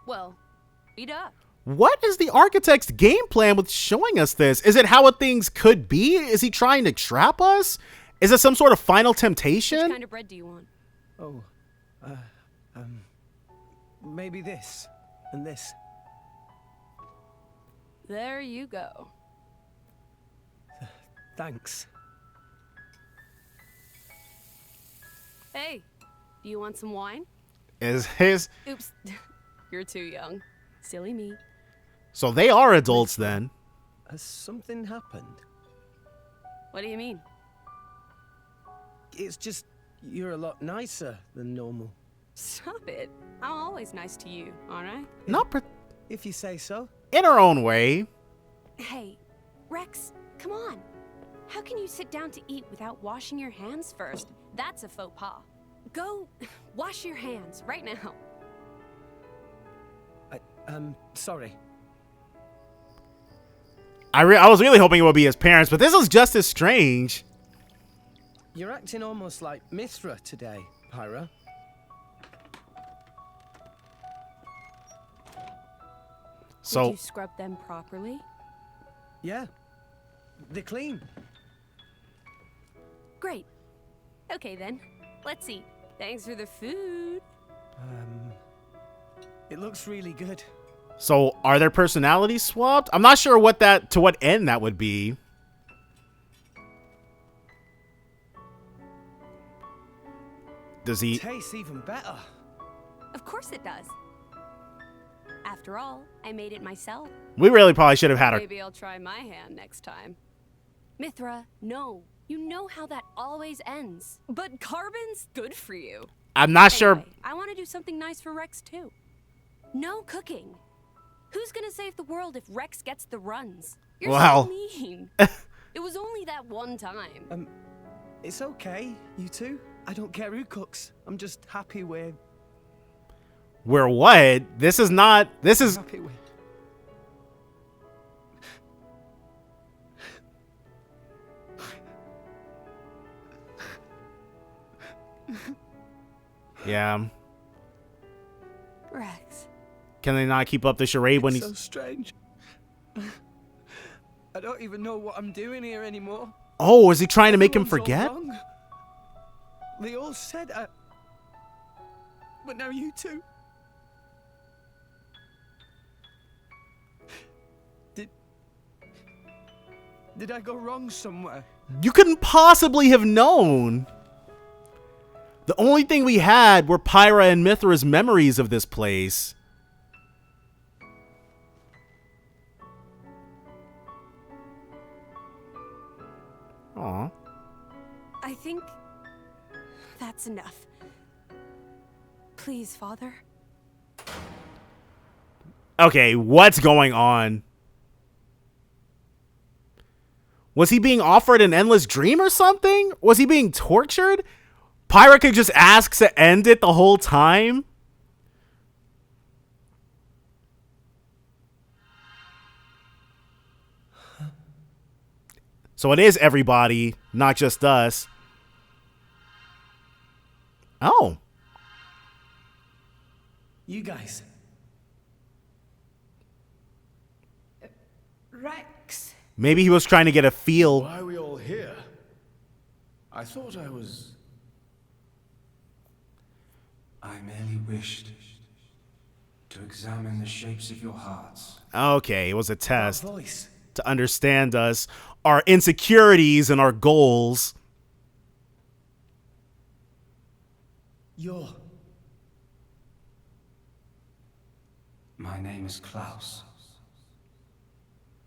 Well, eat up. What is the architect's game plan with showing us this? Is it how things could be? Is he trying to trap us? Is it some sort of final temptation? Which kind of bread do you want? Oh, maybe this and this. There you go. Thanks. Hey, do you want some wine? Is his... Oops, you're too young. Silly me. So they are adults then. Has something happened? What do you mean? It's just you're a lot nicer than normal. Stop it. I'm always nice to you, alright? If you say so. In her own way. Hey, Rex, come on. How can you sit down to eat without washing your hands first? That's a faux pas. Go wash your hands right now. Sorry. I was really hoping it would be his parents, but this is just as strange. You're acting almost like Mithra today, Pyra. Did you scrub them properly? Yeah. They're clean. Great. Okay then, let's eat. Thanks for the food. It looks really good. So are their personalities swapped? I'm not sure to what end that would be. Does he... Tastes even better. Of course it does. After all, I made it myself. We really probably should have had her... Maybe I'll try my hand next time. Mithra, no. You know how that always ends. But carbon's good for you. I'm not sure. Anyway, I want to do something nice for Rex too. No cooking. Who's gonna save the world if Rex gets the runs? You're Wow. so mean. It was only that one time. It's okay, you two. I don't care who cooks. I'm just happy we're We're what? This is not. This is. happy with. Yeah. Rex. Can they not keep up the charade when It's he's? so strange. I don't even know what I'm doing here anymore. Oh, is he trying to make him Everyone's all forget? wrong. They all said but now you two. Did I go wrong somewhere? You couldn't possibly have known. The only thing we had were Pyra and Mithra's memories of this place. Aw. I think that's enough. Please, Father. Okay, what's going on? Was he being offered an endless dream or something? Was he being tortured? Pyra could just ask to end it the whole time? So it is everybody, not just us. Oh. You guys. Rex. Maybe he was trying to get a feel. Why are we all here? I thought I was... I merely wished to examine the shapes of your hearts. Okay, it was a test voice. to understand us, our insecurities and our goals. You're... My name is Klaus,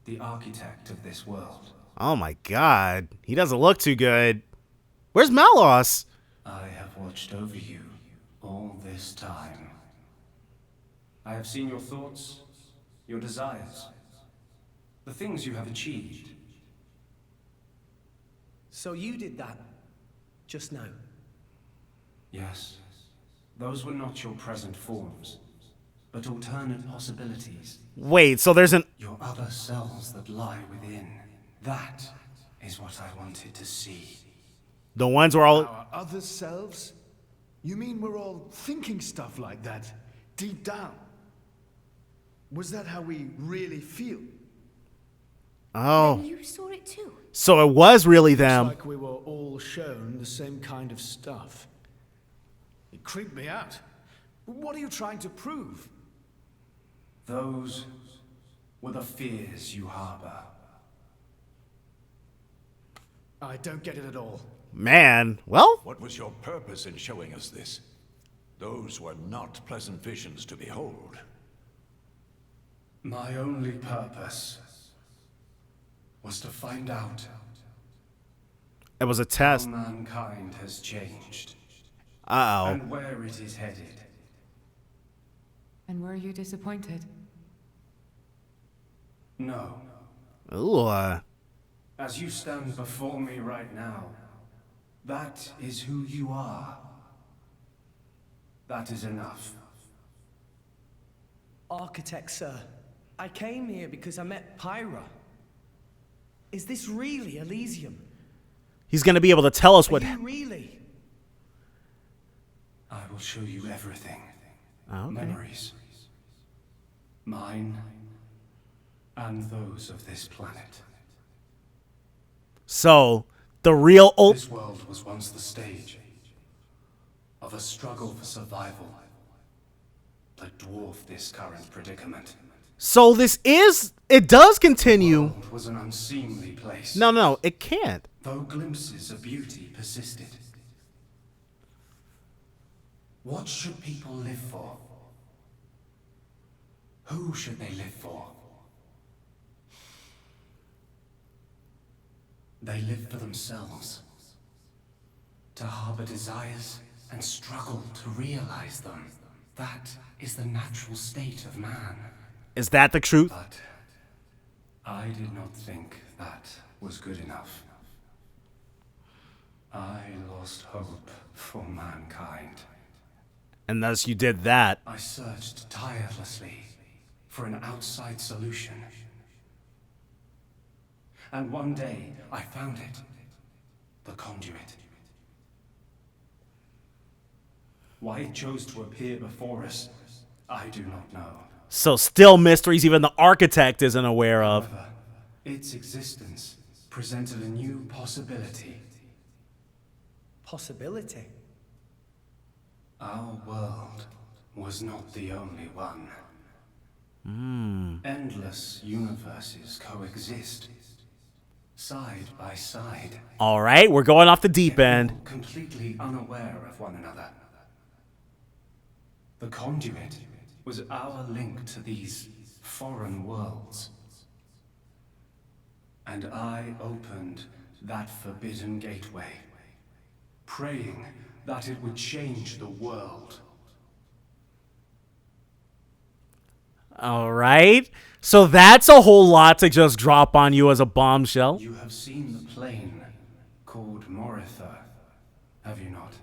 the architect of this world. Oh my god, he doesn't look too good. Where's Malos? I have watched over you all this time. I have seen your thoughts, your desires, the things you have achieved. So you did that just now? Yes, those were not your present forms, but alternate possibilities. Wait, so there's an... Your other selves that lie within. That is what I wanted to see. The ones were all... Our other selves? You mean we're all thinking stuff like that, deep down? Was that how we really feel? Oh. You saw it too. So it was really them. It's like we were all shown the same kind of stuff. It creeped me out. What are you trying to prove? Those were the fears you harbor. I don't get it at all. Man, well... What was your purpose in showing us this? Those were not pleasant visions to behold. My only purpose was to find out It was a test. how mankind has changed. Uh-oh. And where it is headed. And were you disappointed? No. Ooh, As you stand before me right now, that is who you are. That is enough. Architect, sir. I came here because I met Pyra. Is this really Elysium? he's gonna be able to tell us what... Are you really? I will show you everything. Oh, okay. Memories. Mine and those of this planet. So, the real... This world was once the stage of a struggle for survival that dwarfed this current predicament. So this is... It does continue. It was an unseemly place. No, it can't. Though glimpses of beauty persisted. What should people live for? Who should they live for? They live for themselves. To harbor desires and struggle to realize them. That is the natural state of man. Is that the truth? But I did not think that was good enough. I lost hope for mankind. And thus you did that. I searched tirelessly for an outside solution. And one day, I found it. The conduit. Why it chose to appear before us, I do not know. So still mysteries even the architect isn't aware of. However, its existence presented a new possibility. Possibility? Our world was not the only one. Endless universes coexist, side by side. All right, we're going off the deep end. Completely unaware of one another. The conduit was our link to these foreign worlds. And I opened that forbidden gateway, praying that it would change the world. All right. So that's a whole lot to just drop on you as a bombshell. You have seen the plane called Monolithsoft, have you not?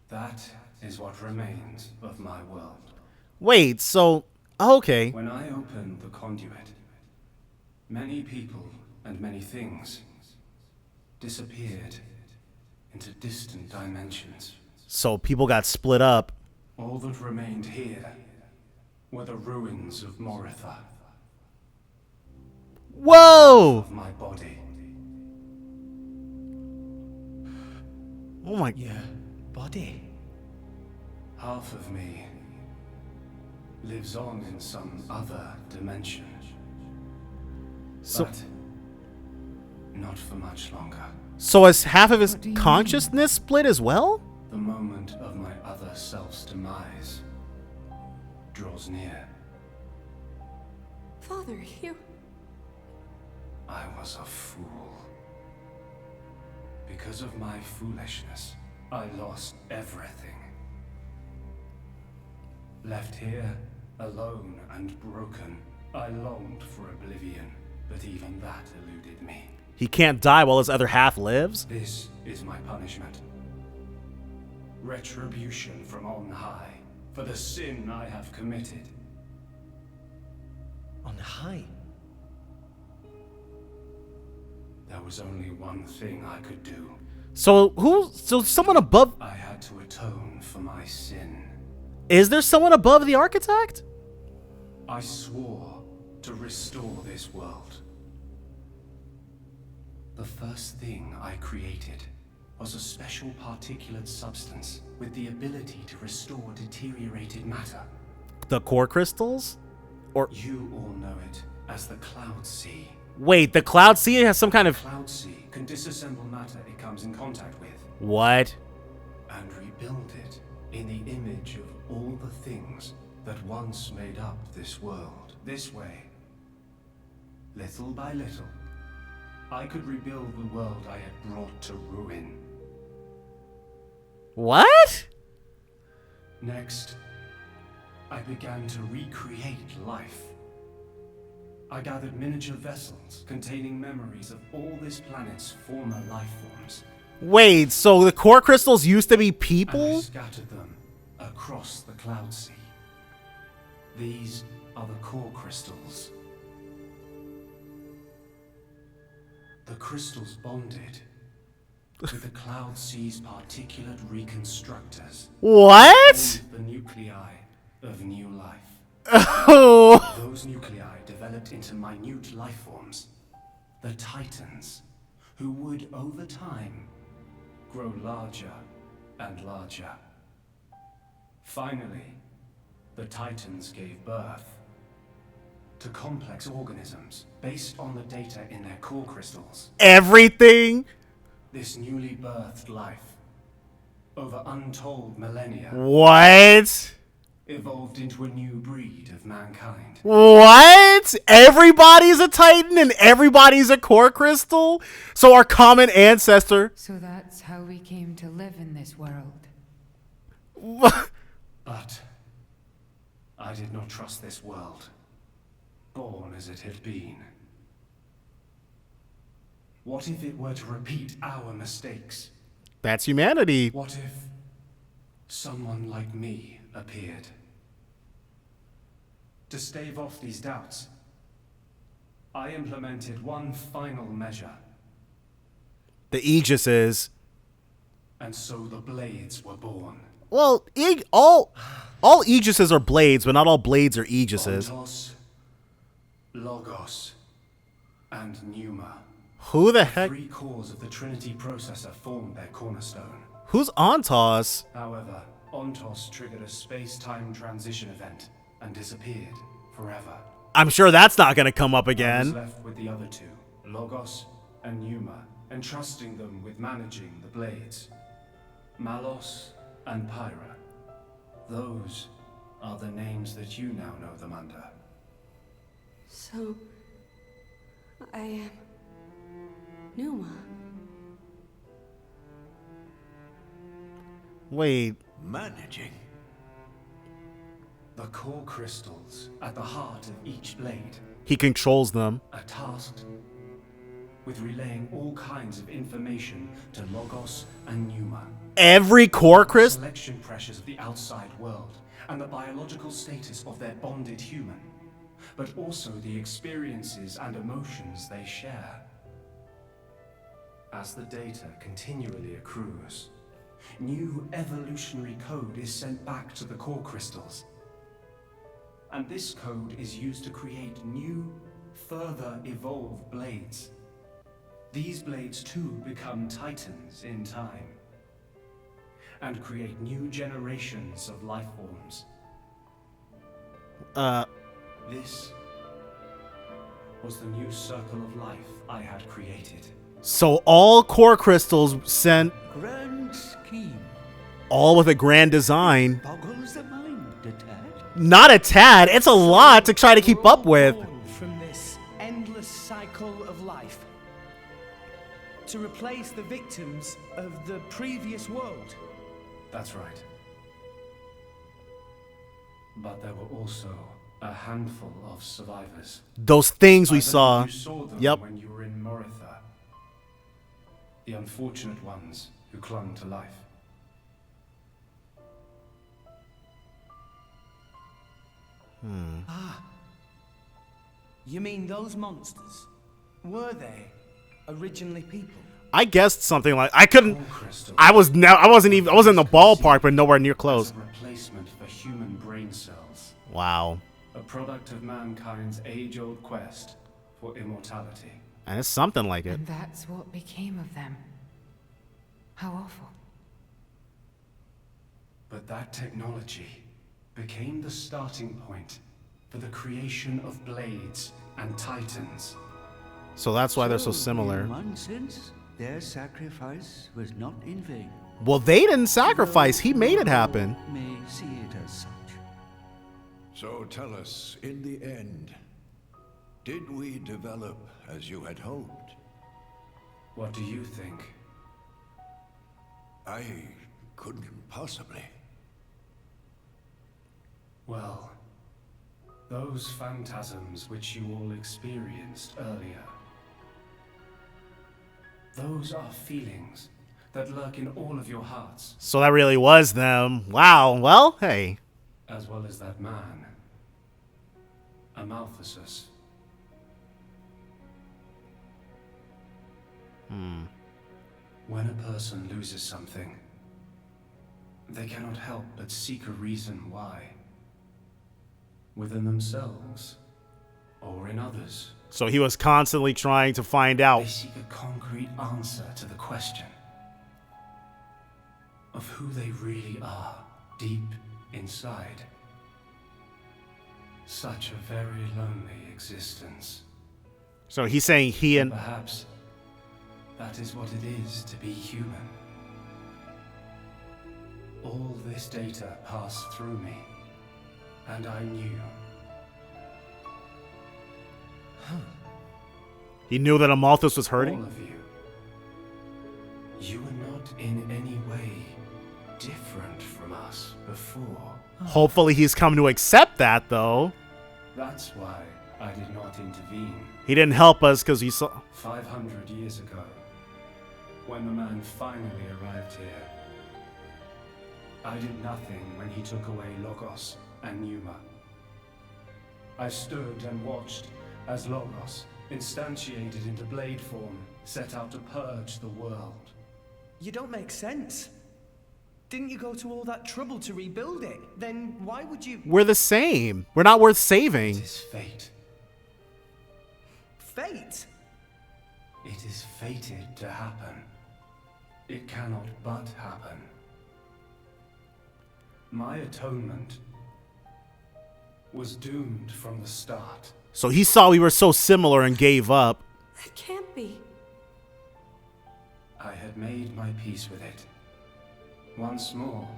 That is what remains of my world. Wait, so... Okay. When I opened the conduit, many people and many things disappeared into distant dimensions. So people got split up. All that remained here were the ruins of Monolithsoft. Whoa! Of my body. Oh my... Your body? Half of me lives on in some other dimension. So... But not for much longer. So is half of his consciousness split as well? The moment of my other self's demise draws near. Father, you... I was a fool. Because of my foolishness, I lost everything. Left here, alone and broken, I longed for oblivion, but even that eluded me. He can't die while his other half lives? This is my punishment. Retribution from on high for the sin I have committed. On high? There was only one thing I could do. So someone above... I had to atone for my sin. Is there someone above the architect? I swore to restore this world. The first thing I created was a special particulate substance with the ability to restore deteriorated matter. The core crystals? Or... You all know it as the Cloud Sea. Wait, the Cloud Sea has some kind of... Cloud Sea can disassemble matter it comes in contact with. What? And rebuild it in the image of all the things that once made up this world. This way, little by little, I could rebuild the world I had brought to ruin. What? Next, I began to recreate life. I gathered miniature vessels containing memories of all this planet's former life forms. Wait, so the core crystals used to be And I people? scattered them across the Cloud Sea. These are the core crystals. The crystals bonded with the Cloud Sea's particulate reconstructors. What? Formed the nuclei of new life. Oh. Those nuclei developed into minute life forms, the Titans, who would, over time, grow larger and larger. Finally, the Titans gave birth to complex organisms based on the data in their core crystals. Everything? This newly birthed life, over untold millennia, What? evolved into a new breed of mankind. What? Everybody's a Titan and everybody's a core crystal? So our common ancestor. So that's how we came to live in this world. But I did not trust this world, born as it had been. What if it were to repeat our mistakes? That's humanity. What if someone like me appeared? To stave off these doubts, I implemented one final measure. The Aegis is. And so the blades were born. Well, all Aegises are blades, but not all blades are Aegises. Ontos, Logos, and Pneuma. Who the heck? The three cores of the Trinity processor formed their cornerstone. Who's Ontos? However, Ontos triggered a space-time transition event and disappeared forever. I'm sure that's not going to come up I was again. left with the other two, Logos and Pneuma, entrusting them with managing the blades. Malos and Pyra. Those are the names that you now know them under. So, I am Pneuma. Wait. Managing? The core crystals at the heart of each blade He controls them. are tasked with relaying all kinds of information to Logos and Pneuma. Every core crystal? Selection pressures of the outside world and the biological status of their bonded human, but also the experiences and emotions they share. As the data continually accrues, new evolutionary code is sent back to the core crystals. And this code is used to create new, further evolved blades. These blades too become titans in time, and create new generations of life forms. This was the new circle of life I had created. So all core crystals sent Grand scheme. all with a grand design. Boggles the mind a tad. Not a tad. It's a lot to try to keep up with. From this endless cycle of life, to replace the victims of the previous world. That's right. But there were also a handful of survivors. Those things we I believe saw. You saw them Yep. when you were in Moritha. The unfortunate ones who clung to life. Ah. You mean those monsters? Were they originally people? I guessed something like I couldn't. I wasn't in the ballpark, but nowhere near close. As a replacement for human brain cells. Wow. A product of mankind's age-old quest for immortality. And it's something like it. And that's what became of them. How awful. But that technology became the starting point for the creation of blades and titans. So that's why they're so similar. In one sense, their sacrifice was not in vain. Well, they didn't sacrifice. He made it happen. May see it as such. So tell us, in the end, did we develop as you had hoped? What do you think? I couldn't possibly. Well, those phantasms which you all experienced earlier, those are feelings that lurk in all of your hearts. So that really was them. Wow. Well, hey. As well as that man, Amaltheus. When a person loses something, they cannot help but seek a reason why. Within themselves, or in others. So he was constantly trying to find out. They seek a concrete answer to the question of who they really are deep inside. Such a very lonely existence. So he's saying he and Perhaps that is what it is to be human. All this data passed through me, And I knew. He knew that Amalthus was hurting? All of you. You were not in any way different from us before. Hopefully he's come to accept that, though. That's why I did not intervene. He didn't help us because he saw... 500 years ago, when the man finally arrived here, I did nothing when he took away Logos and Pneuma. I stood and watched as Logos, instantiated into blade form, set out to purge the world. You don't make sense. Didn't you go to all that trouble to rebuild it? Then why would you... We're the same. We're not worth saving. It is fate. Fate? It is fated to happen. It cannot but happen. My atonement was doomed from the start. So he saw we were so similar and gave up. That can't be. I had made my peace with it. Once more,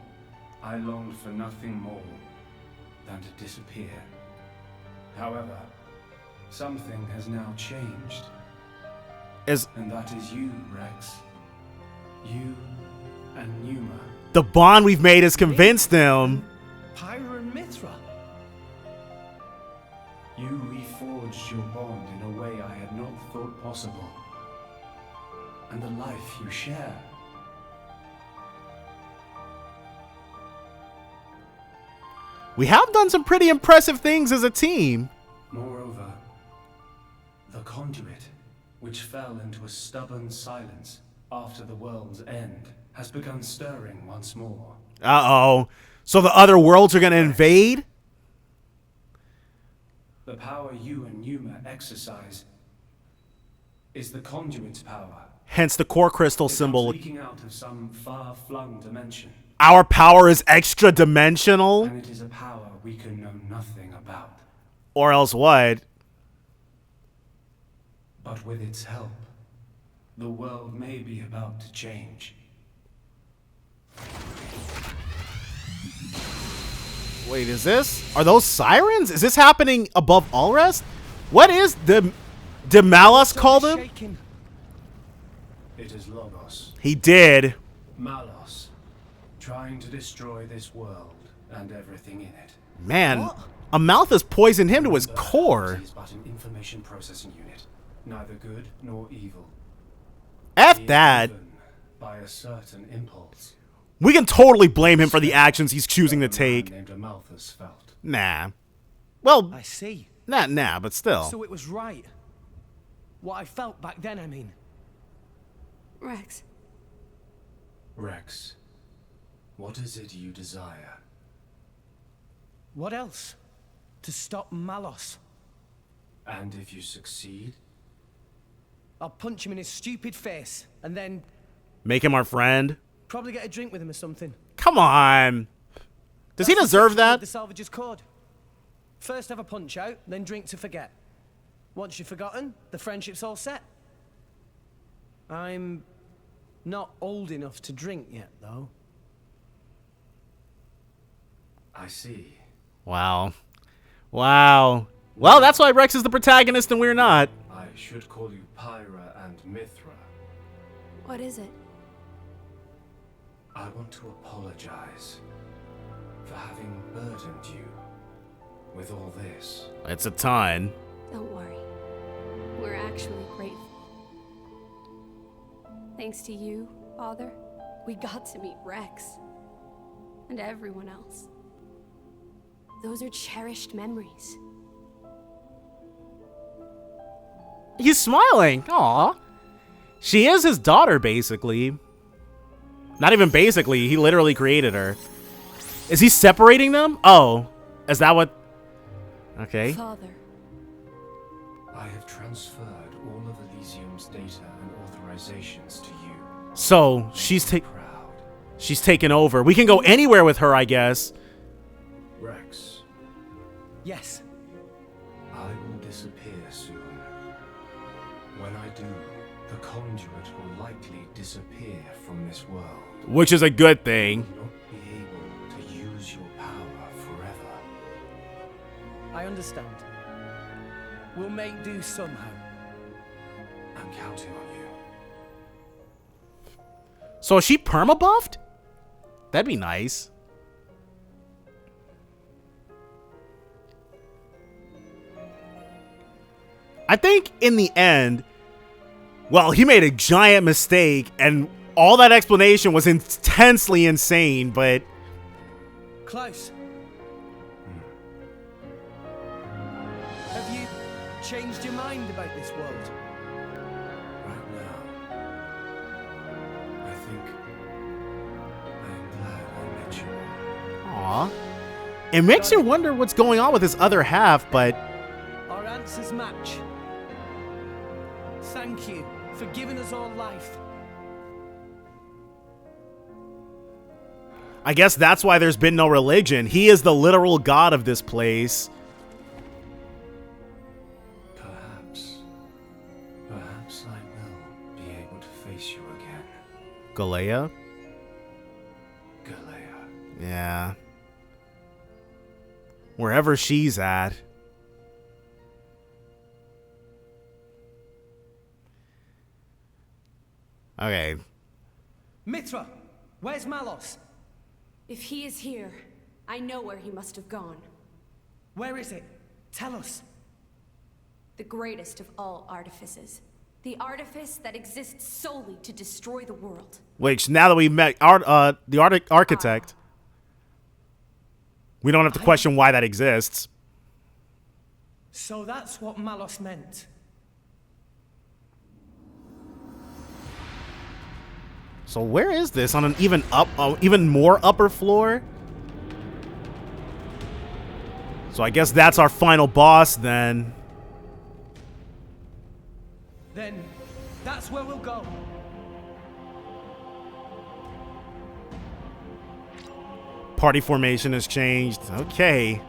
I longed for nothing more than to disappear. However, something has now changed. And that is you, Rex. You and Pneuma. The bond we've made has convinced them. Pyra and Mithra. You reforged your bond in a way I had not thought possible. And the life you share. We have done some pretty impressive things as a team. Moreover, the conduit, which fell into a stubborn silence after the world's end, has begun stirring once more. Uh-oh. So the other worlds are going to invade? The power you and Pneuma exercise is the conduit's power. Hence the core crystal symbol. Leaking out of some far-flung dimension. Our power is extra dimensional? And it is a power we can know nothing about. Or else what? But with its help, the world may be about to change. Wait, is this? Are those sirens? Is this happening above all rest? What is the... Did Malos call them? It is Logos. He did. Malos. Trying to destroy this world and everything in it. Man, Amalthus poisoned him to his core. It is but an information processing unit. Neither good nor evil. F that. By a certain impulse. We can totally blame him for the actions he's choosing to take. Named Amalthus felt. Nah. Well, I see. Nah, but still. So it was right. What I felt back then, I mean. Rex. Rex, what is it you desire? What else? To stop Malos. And if you succeed? I'll punch him in his stupid face, and then... Make him our friend? Probably get a drink with him or something. Come on. Does he deserve that? The salvage's code. First have a punch out, then drink to forget. Once you've forgotten, the friendship's all set. I'm not old enough to drink yet, though. I see. Wow. Wow. Well, that's why Rex is the protagonist and we're not. I should call you Pyra and Mithra. What is it? I want to apologize for having burdened you with all this. It's a ton. Don't worry. We're actually grateful. Thanks to you, Father, we got to meet Rex. And everyone else. Those are cherished memories. He's smiling. Aw. She is his daughter, basically. Not even basically. He literally created her. Is he separating them? Oh. Is that what... Okay. Father. I have transferred all of Elysium's data and authorizations to you. So, she's taken over. We can go anywhere with her, I guess. Rex. Yes. I will disappear soon. When I do, the conduit will likely disappear from this world. Which is a good thing. You will not be able to use your power forever. I understand. We'll make do somehow. I'm counting on you. So is she permabuffed? That'd be nice. I think in the end, well, he made a giant mistake, and all that explanation was intensely insane, but... Close. Have you changed your mind about this world? Right now, I think I'm glad I met you. Aw. It makes you wonder what's going on with his other half, but... Our answers match. Thank you for giving us all life. I guess that's why there's been no religion. He is the literal god of this place. Perhaps I will be able to face you again. Galea? Galea. Yeah. Wherever she's at. Okay. Mithra, where's Malos? If he is here, I know where he must have gone. Where is it? Tell us. The greatest of all artifices. The artifice that exists solely to destroy the world. Which, now that we met the architect, we don't have to question why that exists. So that's what Malos meant. So where is this? On an even more upper floor? So I guess that's our final boss then. Then that's where we'll go. Party formation has changed. Okay.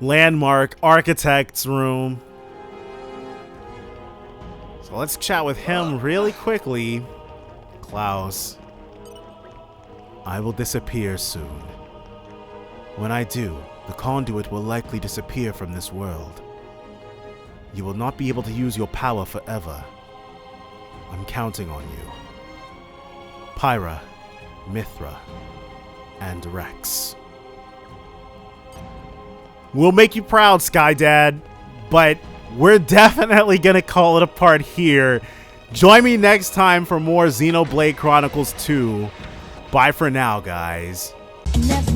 Landmark, architect's room. So let's chat with him really quickly. Klaus. I will disappear soon. When I do, the conduit will likely disappear from this world. You will not be able to use your power forever. I'm counting on you. Pyra, Mithra, and Rex. We'll make you proud, Sky Dad, but we're definitely gonna call it a part here. Join me next time for more Xenoblade Chronicles 2. Bye for now, guys. Never